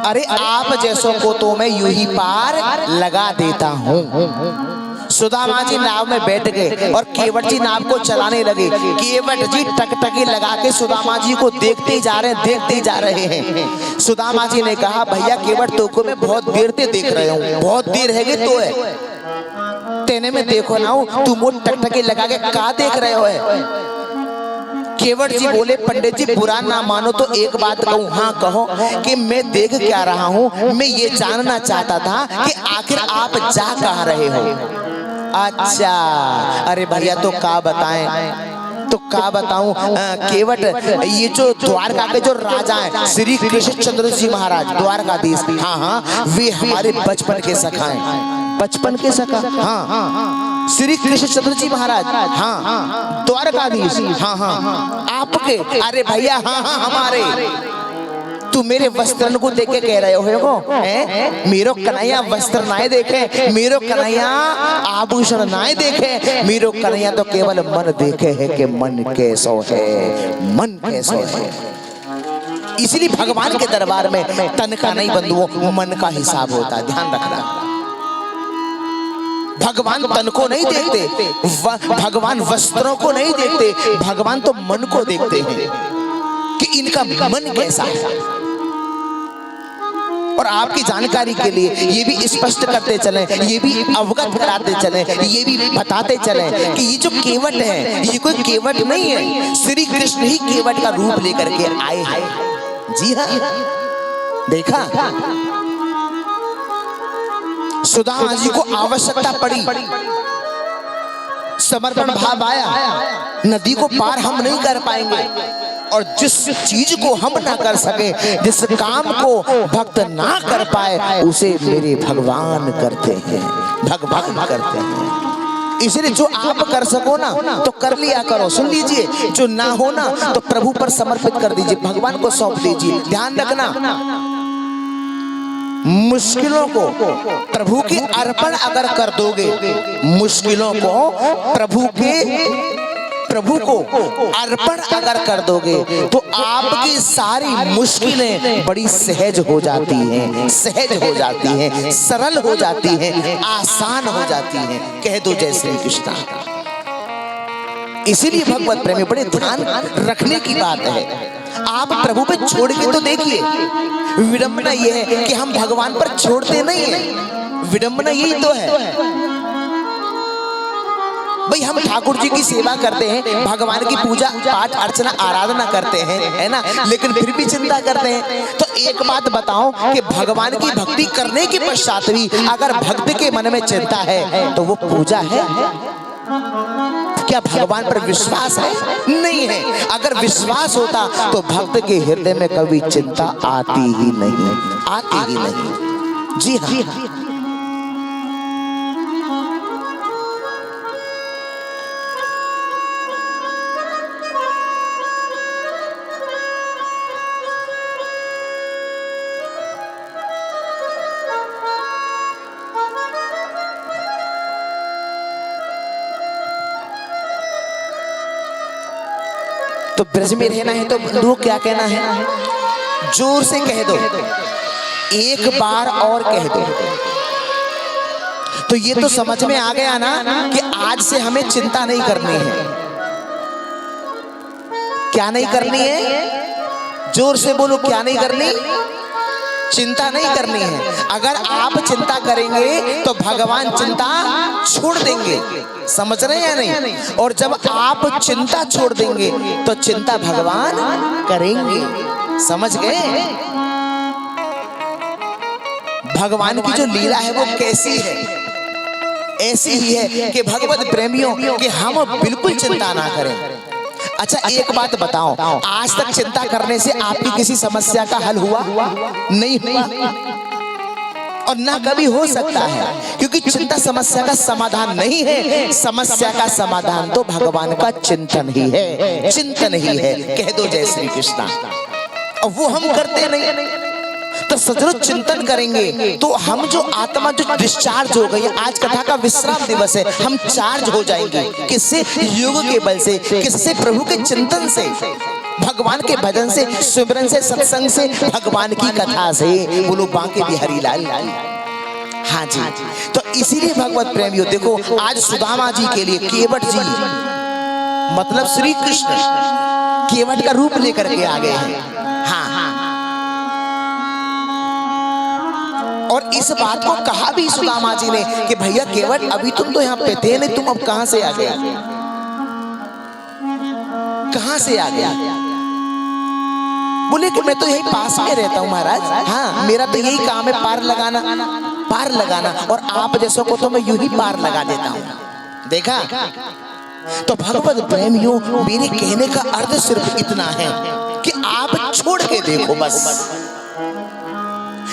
अरे आप जैसों को तो मैं यूं ही पार लगा देता हूँ। सुदामा जी नाव में बैठ गए और केवट जी नाव को चलाने लगे। केवट जी टकटकी लगा के सुदामा जी को देखते जा रहे हैं। सुदामा जी ने कहा, भैया केवट तो को मैं बहुत देर से देख रहे हूँ, बहुत देर है तो है तेने में देखो ना, तुम वो टकटकी लगा के कहाँ देख रहे हो? केवट जी बोले, पंडित जी बुरा ना मानो तो एक बात कहूँ। हाँ कहो। कि मैं देख क्या रहा हूँ, मैं ये जानना चाहता था कि आखिर आप जा कहाँ रहे हो? अच्छा, अरे भैया तो क्या बताएं, तो क्या बताऊं केवट, ये जो द्वारका के जो राजा हैं श्री कृष्णचंद्र जी महाराज द्वारकाधीश, हाँ हाँ वे हमारे बचपन के सखा हैं। बचपन के सखा? हाँ, श्री कृष्णचंद्र जी महाराज, हाँ द्वारकाधीश, हाँ हाँ आपके? अरे भैया हाँ हाँ हमारे। तू मेरे वस्त्रन को देख के कह रहे हो मेरो कन्हैया वस्त्र नाए देखे, मेरो कन्हैया आभूषण नाए देखे, मेरो कन्हैया तो केवल मन देखे है कि मन कैसो है, मन कैसो है। इसलिए भगवान के दरबार में तन का नहीं बंधुओं, मन का हिसाब होता है, ध्यान रखना। भगवान तन को नहीं देखते, भगवान वस्त्रों को नहीं देखते, भगवान तो मन को देखते हैं कि इनका मन कैसा है। और आपकी जानकारी के लिए ये भी स्पष्ट करते चलें, ये भी अवगत कराते चलें, ये भी बताते चलें कि ये जो केवट है ये कोई केवट नहीं है, श्री कृष्ण ही केवट का रूप लेकर के आए हैं। जी हाँ, देखा सुदामा जी को आवश्यकता पड़ी, समर्पण भाव आया, नदी को पार हम नहीं कर पाएंगे, और जिस चीज को हम ना कर सके, जिस काम को भक्त ना कर पाए, उसे मेरे भगवान करते हैं, भगवान करते हैं। इसलिए जो आप कर सको ना तो कर लिया करो। सुन लीजिए, जो ना हो ना तो प्रभु पर समर्पित कर दीजिए, भगवान को सौंप दीजिए। ध्यान रखना, मुश्किलों को प्रभु के अर्पण अगर कर दोगे, मुश्किलों को प्रभु को अर्पण अगर कर दोगे तो आपकी सारी मुश्किलें बड़ी सहज हो जाती हैं, सहज हो जाती हैं, सरल हो जाती हैं, आसान हो जाती हैं। कह दो जय श्री कृष्ण। इसीलिए भगवत प्रेमी बड़े ध्यान रखने की बात है। आप प्रभु पे छोड़ के तो देखिए, विडंबना ये है कि हम भगवान पर छोड़ते नहीं है, विडंबना यही तो है। भाई हम ठाकुर जी की सेवा करते हैं, भगवान की पूजा पाठ अर्चना आराधना करते हैं, है ना, लेकिन फिर भी चिंता करते हैं। तो एक बात बताओ कि भगवान की भक्ति करने के पश्चात भी अगर भक्त के मन में चिंता है तो वो पूजा है? क्या भगवान पर विश्वास है? नहीं है। अगर विश्वास होता तो भक्त के हृदय में कभी चिंता आती ही नहीं, आती ही नहीं। जी हाँ, तो ब्रज में रहना है तो लोग क्या कहना है? जोर से कह दो, एक बार और कह दो। तो ये तो समझ में आ गया ना कि आज से हमें चिंता नहीं करनी है। क्या नहीं करनी है? जोर से बोलो, क्या नहीं करनी? चिंता नहीं करनी है। अगर आप चिंता करेंगे तो भगवान चिंता छोड़ देंगे, समझ रहे हैं या नहीं? और जब आप चिंता छोड़ देंगे तो चिंता भगवान करेंगे, समझ गए? भगवान की जो लीला है वो कैसी है? ऐसी ही है कि भगवत प्रेमियों कि हम बिल्कुल चिंता ना करें। अच्छा एक बात बताओ, आज तक चिंता करने से आपकी किसी समस्या का हल हुआ? नहीं हुआ और ना कभी हो सकता है, क्योंकि चिंता समस्या का समाधान नहीं है। समस्या का समाधान तो भगवान का चिंतन ही है, चिंतन ही है। कह दो जय श्री कृष्णा। और वो हम करते नहीं, तो सजरो चिंतन करेंगे तो हम जो आत्मा जो डिस्चार्ज हो गई, आज कथा का विश्राम दिवस है, हम चार्ज हो जाएंगे। किससे? योग के बल से। किससे? प्रभु के चिंतन से, भगवान के भजन से, सिमरन से, सत्संग से, भगवान की कथा से। बोलो बांके बिहारी लाल। हाँ जी, तो इसीलिए भगवत प्रेमियों देखो, आज सुदामा जी के लिए केवट जी मतलब श्री कृष्ण केवट का रूप लेकर के आ गए हैं। हाँ, और इस बात को कहा भी सुदामा जी ने कि भैया केवट अभी तुम तो यहाँ पे थे नहीं, तुम अब कहां से आ गया? कहां से आ गया? बोले कि मैं तो यही पास में रहता हूँ महाराज। हाँ, मेरा तो यही काम है, पार लगाना, पार लगाना। और आप जैसों को तो मैं यूं ही पार लगा देता हूँ। देखा? तो भगवत प्रेमियों, मेरे कहने का अर्थ सिर्फ इतना है कि आप छोड़ के देखो बस।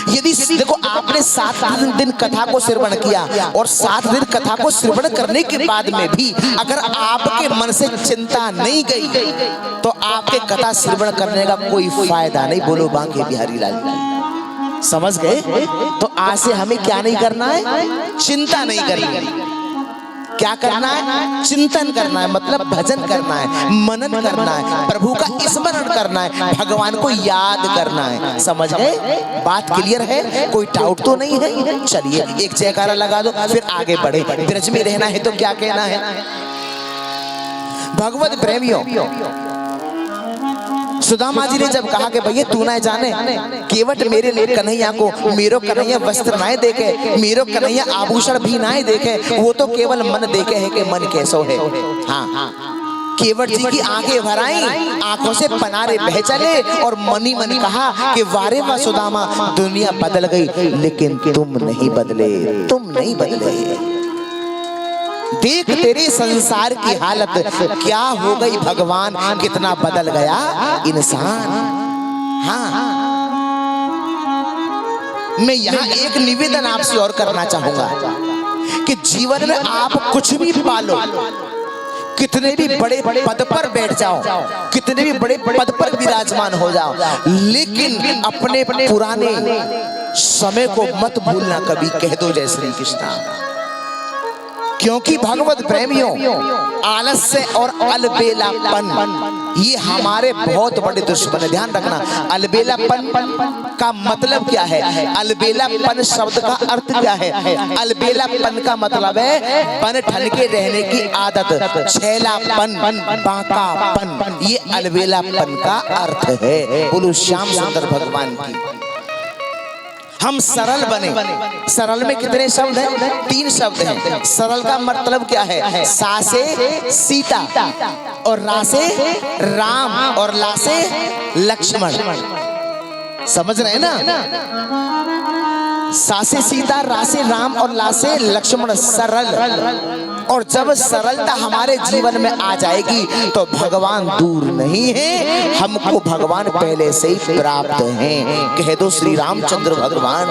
यदि देखो आपने 7 दिन कथा को श्रवण किया और 7 दिन कथा को श्रवण करने के बाद में भी अगर आपके मन से चिंता नहीं गई तो आपके कथा श्रवण करने का कोई फायदा नहीं। बोलो बांके बिहारी लाल। समझ गए? तो आज से हमें क्या नहीं करना है? चिंता नहीं करनी है। क्या करना है? चिंतन करना है, मतलब भजन करना है, मनन करना है, प्रभु का स्मरण करना है, भगवान को याद करना है। समझ गए? बात क्लियर है? कोई डाउट तो नहीं है? चलिए एक जयकारा लगा दो, फिर आगे बढ़े। ब्रज में रहना है तो क्या कहना है? भगवत प्रेमियों, सुदामा जी ने जब कहा कि भैया तू ना जाने केवट मेरे लिए कन्हैया को मेरो कन्हैया वस्त्र नाए देखे, मेरो कन्हैया आभूषण भी नाए देखे, वो तो केवल मन देखे है कि मन कैसो है। हाँ, केवट जी की आंखें भर आई, आंखों से पनारे बह चले और मनी मन कहा कि वारे वाह सुदामा, दुनिया बदल गई लेकिन तुम नहीं बदले, तुम नहीं बदले। देख तेरे संसार की हालत क्या हो गई भगवान, कितना बदल गया इंसान। हाँ, मैं यहाँ एक निवेदन आपसे और करना चाहूंगा कि जीवन में आप कुछ भी पालो, कितने भी बड़े पद पर बैठ जाओ, कितने भी बड़े पद पर विराजमान हो जाओ, लेकिन अपने पुराने समय को मत भूलना कभी। कह दो जय श्री कृष्णा। क्योंकि भगवत प्रेमियों, आलस्य और अलबेलापन ये हमारे बहुत बड़े दुश्मन है। ध्यान रखना, अलबेलापन का मतलब क्या है? अलबेलापन शब्द का अर्थ क्या है? अलबेलापन का मतलब है बन ठन के रहने की आदत, छैलापन, बांकापन, ये अलबेलापन का अर्थ है। बोलो श्याम सुंदर भगवान की। हम सरल बने। सरल में कितने शब्द हैं? 3 शब्द हैं। सरल का मतलब क्या है? सा से सीता, और रा से राम, और ला से लक्ष्मण। समझ रहे हैं ना? सा से सीता, रा से राम और ला से लक्ष्मण, सरल। और जब सरलता हमारे जीवन में आ जाएगी तो भगवान दूर नहीं है, हमको भगवान पहले से ही प्राप्त हैं। कह दो श्री रामचंद्र भगवान।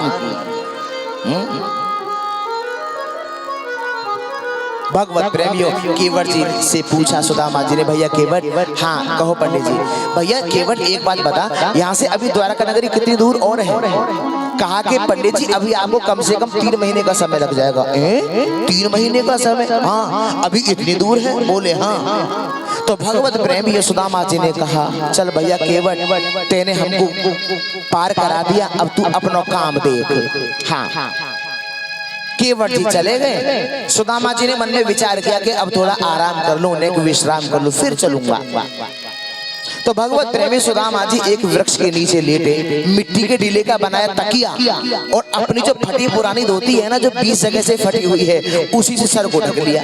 भगवत प्रेमियों, केवट जी से पूछा सुदामा जी ने, भैया केवट, हाँ कहो पंडित जी। भैया केवट एक बात बता, यहाँ से अभी द्वारका नगरी कितनी दूर और है? कहा कि पंडित जी अभी आपको कम से कम 3 महीने का समय लग जाएगा। 3 महीने का समय? हाँ, अभी इतनी दूर है? बोले हाँ। तो भगवत प्रेमी सुदामा जी ने कहा, चल भैया केवट, तेने हमको पार करा दिया, अब तू अपना काम देख। हाँ, केवट जी चले गए। सुदामा जी ने मन में विचार किया कि अब थोड़ा आराम कर लूं, उन्हें विश्राम कर लूं, फिर चलूंगा। तो भगवत प्रेमी सुदामा जी एक वृक्ष के नीचे लेटे, मिट्टी के ढीले का बनाया तकिया और अपनी जो फटी पुरानी धोती है ना, जो 20 जगह से फटी हुई है, उसी से सर को ढक लिया।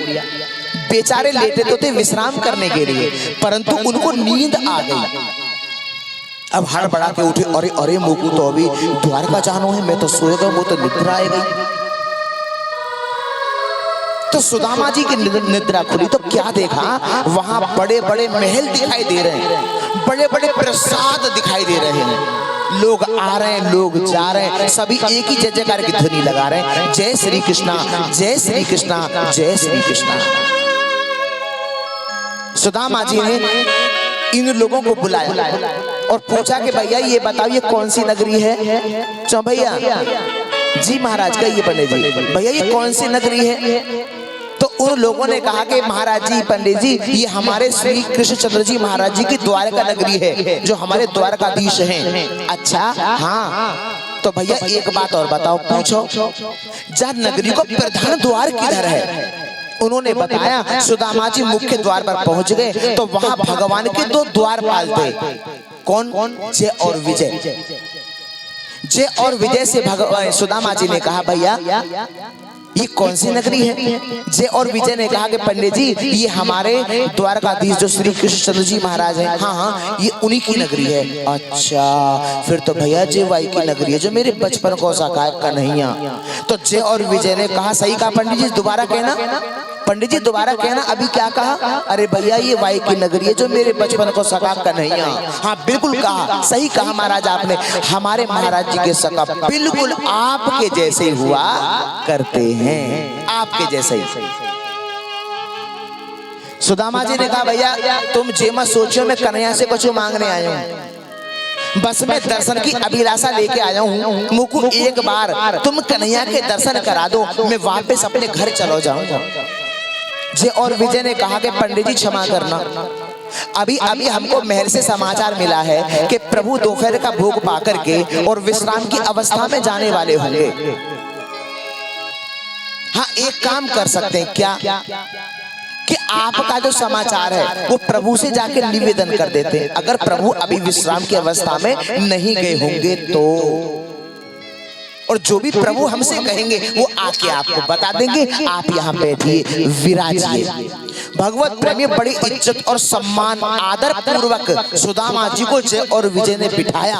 बेचारे लेटे तो थे विश्राम करने के लिए, परंतु उनको नींद आ गई। अब हड़बड़ा के उठे, अरे अरे मुकु तो अभी द्वारका जानो है, मैं तो सोएगा, वो तो निद्रा आएगी। तो सुदामा जी की निद्रा खुली तो क्या देखा? वहां बड़े बड़े महल दिखाई दे रहे हैं, बड़े बड़े प्रसाद दिखाई दे रहे हैं, लोग आ रहे हैं, लोग जा रहे हैं, सभी एक ही जय जयकार की ध्वनि लगा रहे हैं, जय श्री कृष्णा, जय श्री कृष्णा, जय श्री कृष्णा। सुदामा जी ने इन लोगों को बुलाया और पूछा कि भैया ये बताओ ये कौन सी नगरी है? चो भैया जी महाराज, कहिए पंडित जी, भैया ये कौन सी नगरी है? तो उन लोगों ने कहा कि महाराज जी, पंडित जी, ये हमारे श्री कृष्णचंद्र जी महाराज जी की द्वारका नगरी है, जो हमारे द्वारकाधीश हैं। अच्छा, हाँ, तो भैया एक बात और बताओ, पूछो, जहाँ नगरी को प्रधान द्वार किधर है? उन्होंने बताया। सुदामा जी मुख्य द्वार पर पहुंच गए तो वहां भगवान के 2 द्वारपाल थे। कौन? जय और विजय। जय और विजय से भगवान सुदामा जी ने कहा, भैया ये कौन सी नगरी है? जय और विजय ने कहा कि पंडित जी ये हमारे द्वारकाधीश जो श्री कृष्णचंद्र जी महाराज हैं, हाँ हाँ ये उन्हीं की नगरी है। अच्छा, फिर तो भैया जय वाई की नगरी है, जो मेरे बचपन को सखाया कन्हैया। तो जय और विजय ने कहा, सही कहा पंडित जी, दोबारा कहना। पंडित जी दोबारा कहना, अभी क्या कहा? अरे भैया ये वाई की नगरी है, जो मेरे बचपन को सखा कन्हैया। हाँ बिल्कुल कहा, सही कहा महाराज आपने, हमारे महाराज जी के सखा बिल्कुल आपके जैसे हुआ करते हैं, आपके जैसे ही। सुदामा जी ने कहा, भैया तुम जे मत सोचो मैं कन्हैया से कुछ मांगने आया हूँ, बस मैं दर्शन की अभिलाषा लेके आया हूँ। मुकु एक बार तुम कन्हैया के दर्शन करा दो, मैं वापस अपने घर चलो जाऊंगा। जय और विजय ने कहा कि पंडित जी क्षमा करना, अभी अभी हमको महल से समाचार मिला है कि प्रभु दोपहर का भोग पाकर के और विश्राम की अवस्था में जाने वाले होंगे। हाँ एक काम कर सकते हैं क्या कि आपका जो समाचार है वो प्रभु से जाके निवेदन कर देते हैं। अगर प्रभु अभी विश्राम की अवस्था में नहीं गए होंगे तो, और जो भी प्रभु हमसे कहेंगे वो आके आपको बता देंगे, आप यहाँ बैठिए विराजिए। भगवत प्रेमी बड़ी इज्जत और सम्मान आदर पूर्वक सुदामा जी को जय और विजय ने बिठाया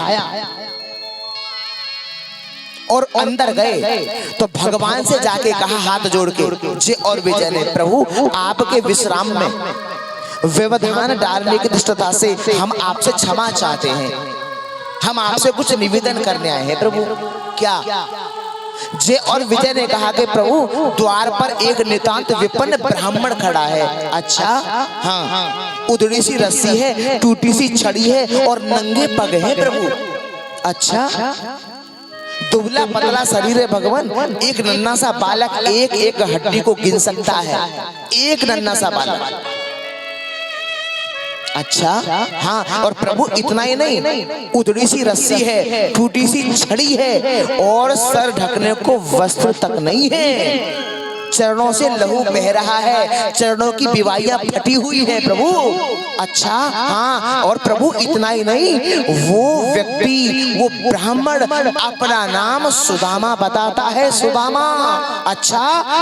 और अंदर गए तो भगवान से जाके कहा हाथ जोड़ के जय और विजय ने, प्रभु आपके विश्राम में व्यवधान डालने की दृष्टता से हम आपसे क्षमा चाहते हैं, हम आपसे कुछ निवेदन करने आए हैं प्रभु। क्या? जय और विजय ने कहा कि प्रभु द्वार पर एक नितांत विपन्न ब्राह्मण खड़ा है। अच्छा, हाँ, उधड़ी सी रस्सी है, टूटी सी छड़ी है और नंगे पग है प्रभु। अच्छा, दुबला पतला शरीर है भगवान, एक नन्हा सा बालक एक एक हड्डी को गिन सकता है, एक नन्हा सा बालक। अच्छा हाँ, और प्रभु इतना ही नहीं, उधड़ी सी रस्सी है, टूटी सी छड़ी है और सर ढकने को वस्त्र तक नहीं है। चरणों से लहू बह रहा है, चरणों की बिवाइयां फटी हुई है प्रभु। अच्छा हाँ, और प्रभु इतना ही नहीं, वो व्यक्ति, वो ब्राह्मण अपना नाम सुदामा बताता है, सुदामा। अच्छा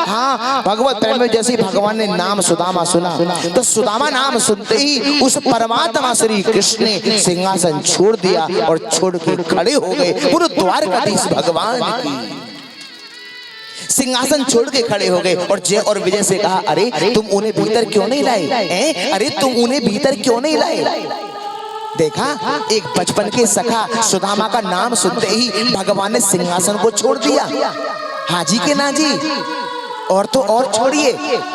हाँ, भगवत प्रेम में जैसे भगवान ने नाम सुदामा सुना तो सुदामा नाम सुनते ही उस परमात्मा श्री कृष्ण ने सिंहासन छोड़ दिया और छोड़ के खड़े हो गए। पूरे द्वारकाधीश भगवान की सिंहासन छोड़ के खड़े हो गए और जय और विजय से कहा, अरे तुम उन्हें भीतर क्यों नहीं लाए? अरे तुम उन्हें भीतर क्यों नहीं लाए? देखा, एक बचपन के सखा सुदामा का नाम सुनते ही भगवान ने सिंहासन को छोड़ दिया। हाजी के ना जी, और तो और छोड़िए,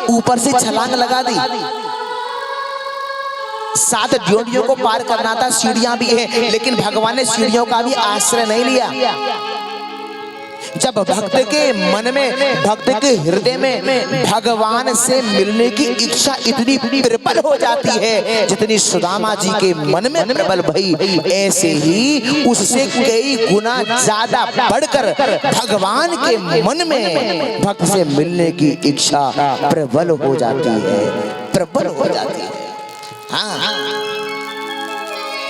ऊपर से छलांग लगा दी। 7 ड्योढ़ियों को पार करना था, सीढ़ियां भी है, लेकिन भगवान ने सीढ़ियों का भी आश्रय नहीं लिया। जब भक्त के मन में, भक्त के हृदय में भगवान से मिलने की इच्छा इतनी प्रबल हो जाती है जितनी सुदामा जी के मन में प्रबल भई, ऐसे ही उससे कई गुना ज्यादा बढ़कर भगवान के मन में भक्त से मिलने की इच्छा प्रबल हो जाती है, प्रबल हो जाती है। हाँ,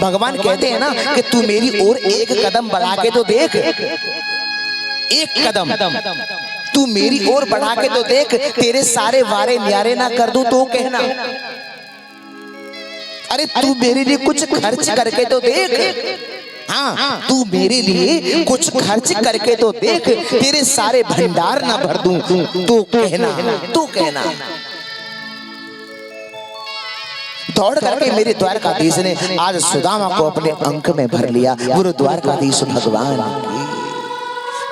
भगवान कहते हैं ना कि तू मेरी ओर एक कदम बढ़ा के तो देख, एक कदम तू मेरी ओर बढ़ा के तो देख, तेरे सारे वारे न्यारे ना कर दूं तो कहना। अरे तू मेरे लिए कुछ खर्च करके तो देख, हाँ तू मेरे लिए कुछ खर्च करके तो देख, तेरे सारे भंडार ना भर दूं तो कहना, तू कहना। दौड़ करके मेरे द्वारकाधीश ने आज सुदामा को अपने अंक में भर लिया। गुरु द्वारकाधीश भगवान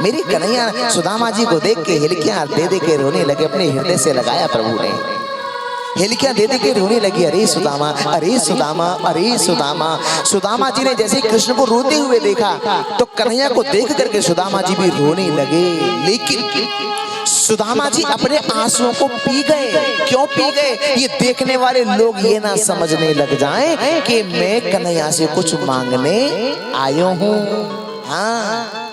मेरी कन्हैया सुदामा जी को देख के हिलकियां दे दे के रोने लगे, अपने हृदय से लगाया प्रभु ने, हिलकियां दे दे के रोने लगी, अरे सुदामा, अरे सुदामा, अरे सुदामा। सुदामा जी ने जैसे कृष्ण को रोते हुए देखा तो कन्हैया को देख करके सुदामा जी भी रोने लगे, लेकिन सुदामा जी अपने आंसुओं को पी गए। क्यों पी गए? ये देखने वाले लोग ये ना समझने लग जाएं कि मैं कन्हैया से कुछ मांगने आयो हूँ, हाँ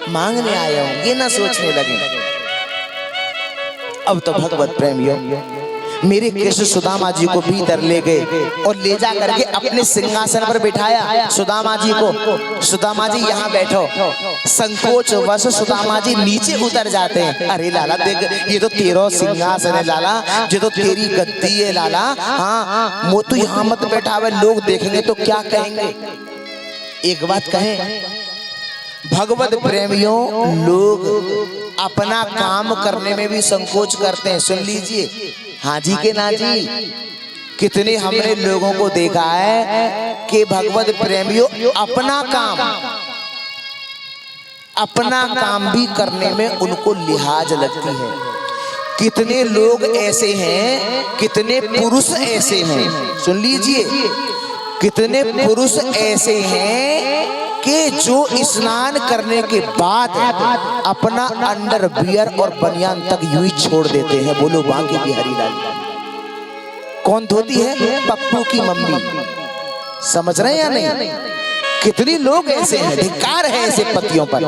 मांगने आया हूं, ये ना सोचने लगे। अब तो भगवत प्रेमियों मेरे कृष्ण सुदामा जी को भीतर ले गए और ले जा करके अपने सिंहासन पर बिठाया सुदामा जी को। सुदामा जी यहाँ बैठो। संकोच वश सुदामा जी नीचे उतर जाते हैं। अरे लाला देख, ये तो तेरा सिंहासन है लाला, ये तो तेरी गद्दी है लाला, हाँ वो तो यहाँ मत बैठावे, लोग देखेंगे तो क्या कहेंगे। एक बात कहें भगवत प्रेमियों, लोग अपना काम करने में भी संकोच करते हैं। सुन लीजिए, हाँ जी के ना जी, कितने हमने लोगों को देखा है कि भगवत प्रेमियों अपना काम भी करने में उनको लिहाज लगती है। कितने लोग ऐसे हैं, कितने पुरुष ऐसे हैं, सुन लीजिए, कितने पुरुष ऐसे हैं कि जो स्नान करने के बाद अपना अंडरवियर और बनियान तक यूं ही छोड़ देते हैं। बोलो बांके बिहारी लाल। कौन धोती है? पप्पू की मम्मी। समझ रहे हैं या नहीं? कितने लोग ऐसे हैं, धिक्कार है ऐसे पतियों पर।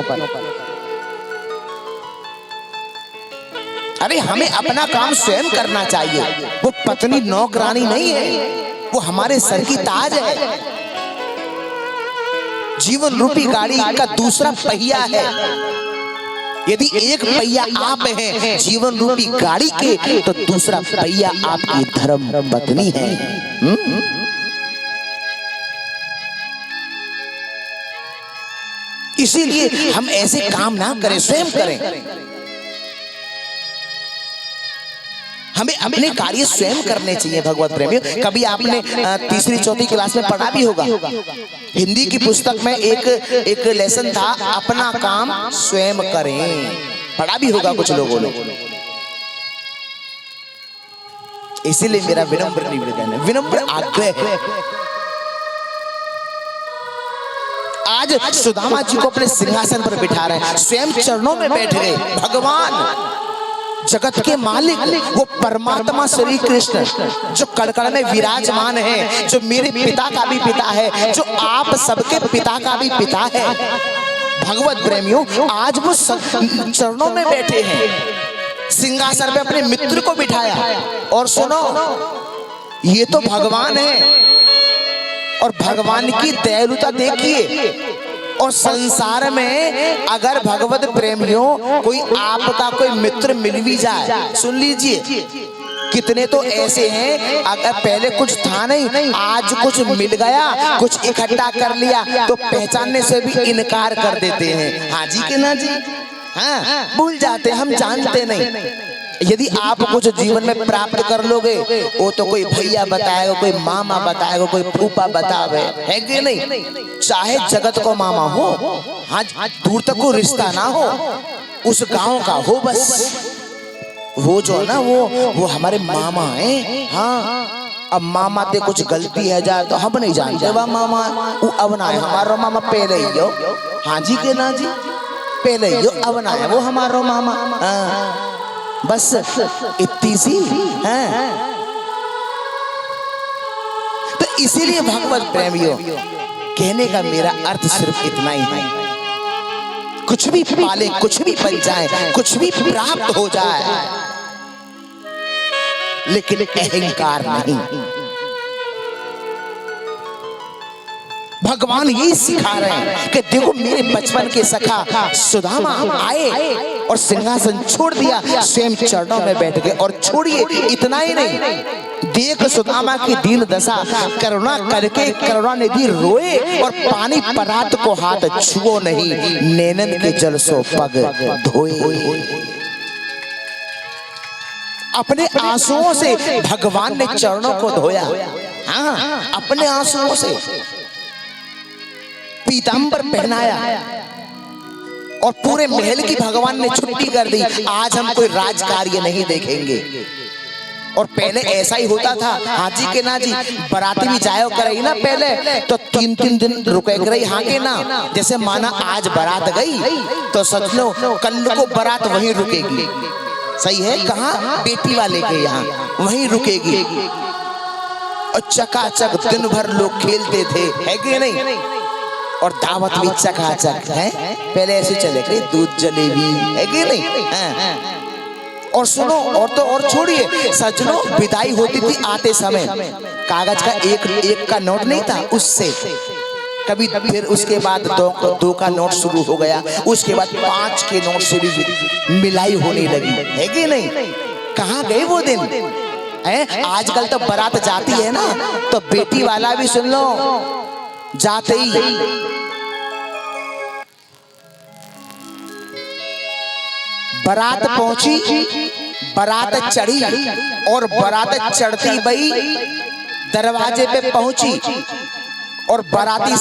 अरे हमें अपना काम स्वयं करना चाहिए। वो पत्नी नौकरानी नहीं है, वो हमारे सर की ताज है। जीवन रूपी गाड़ी का दूसरा पहिया है। यदि एक पहिया आप हैं जीवन रूपी गाड़ी के, तो दूसरा पहिया आपकी धर्म पत्नी है। इसीलिए हम ऐसे काम ना करें, स्वयं करें। हमें अपने कार्य स्वयं करने चाहिए भगवत प्रेमियों। कभी आपने तीसरी चौथी क्लास में पढ़ा भी होगा, हिंदी की पुस्तक में एक लेसन था, अपना काम स्वयं करें। पढ़ा भी होगा कुछ लोगों ने। इसीलिए मेरा विनम्र निवेदन है, विनम्र आग्रह है, आज सुदामा जी को अपने सिंहासन पर बिठा रहे हैं, स्वयं चरणों में बैठ गए। भगवान जगत के मालिक, वो परमात्मा श्री कृष्ण जो कड़कड़ में विराजमान है, जो मेरे पिता का भी पिता है, जो आप सबके पिता का भी पिता है। भगवत प्रेमियों, आज वो चरणों में बैठे हैं, सिंहासन पे अपने मित्र को बिठाया। और सुनो, ये तो भगवान है, और भगवान की दयालुता देखिए। और संसार में अगर भगवत प्रेमियों कोई आपका कोई मित्र मिल भी जाए, सुन लीजिए, कितने तो ऐसे हैं अगर पहले कुछ था नहीं, आज कुछ मिल गया, कुछ इकट्ठा कर लिया तो पहचानने से भी इनकार कर देते हैं। हाँ जी कि ना जी, हाँ, भूल जाते, हम जानते नहीं। यदि आप कुछ जीवन में प्राप्त कर लोगे, वो तो कोई भैया बताएगा, कोई मामा बताएगा, कोई फूफा बतावे, है कि नहीं? चाहे जगत को मामा हो, हाँ, दूर तक को रिश्ता ना हो, उस गांव का हो, बस वो जो है ना, वो हमारे मामा हैं। हाँ, अब मामा ते कुछ गलती है जाए तो हम नहीं जानते, वह मामा वो अब ना है, हमारा मामा पहले ही हो। हाँ जी के ना जी, पहले ही हो, अब ना है वो हमारा मामा। हाँ, बस इतनी सी है। तो इसीलिए भगवत प्रेमियों, कहने का मेरा अर्थ सिर्फ इतना ही है, कुछ भी पाले, कुछ भी बन जाए, कुछ भी प्राप्त हो जाए, लेकिन अहंकार नहीं। भगवान ये सिखा रहे हैं कि देखो, मेरे बचपन के सखा सुदामा आए और सिंहासन छोड़ दिया, स्वयं चरणों में बैठ गए। और छोड़िए, इतना ही नहीं, देख सुदामा की दीन दशा, करुणा करके करुणा निधि रोए और पानी परात को हाथ छुओ नहीं, नैनन के जल सो पग धोए। अपने आंसुओं से भगवान ने चरणों को धोया। हाँ, अपने आंसुओं से पीतांबर पहनाया, और पूरे महल की भगवान ने छुट्टी कर दी, आज हम कोई राज कार्य नहीं देखेंगे। और पहले ऐसा ही होता था, हाँ जी के ना जी, बराती भी जायो करे ना पहले तो 3-3 दिन रुके रही, हाँ के ना। जैसे माना आज बारात गई तो सच लो कल को बारात वहीं रुकेगी, सही है, कहाँ? बेटी वाले के यहाँ वहीं रुकेगी। और चकाचक दिन भर लोग खेलते थे, है कि नहीं? और दावत भी चकाचक है, पहले ऐसे चले गए, दूध जलेबी, है कि नहीं? और सुनो, और तो और छोड़िए सजनों, विदाई होती थी आते समय, कागज का एक का नोट नहीं था, उससे कभी, फिर उसके बाद 2 का नोट शुरू हो गया, उसके बाद 5 के नोट से भी मिलाई होने लगी, है कि नहीं? कहाँ गए वो दिन? आजकल तो बारात जाती है ना, तो बेटी वाला भी सुन लो, जाते ही बारात पहुंची, बारात चढ़ी, और बारात चढ़ती भाई दरवाजे पे पहुंची, और बाराती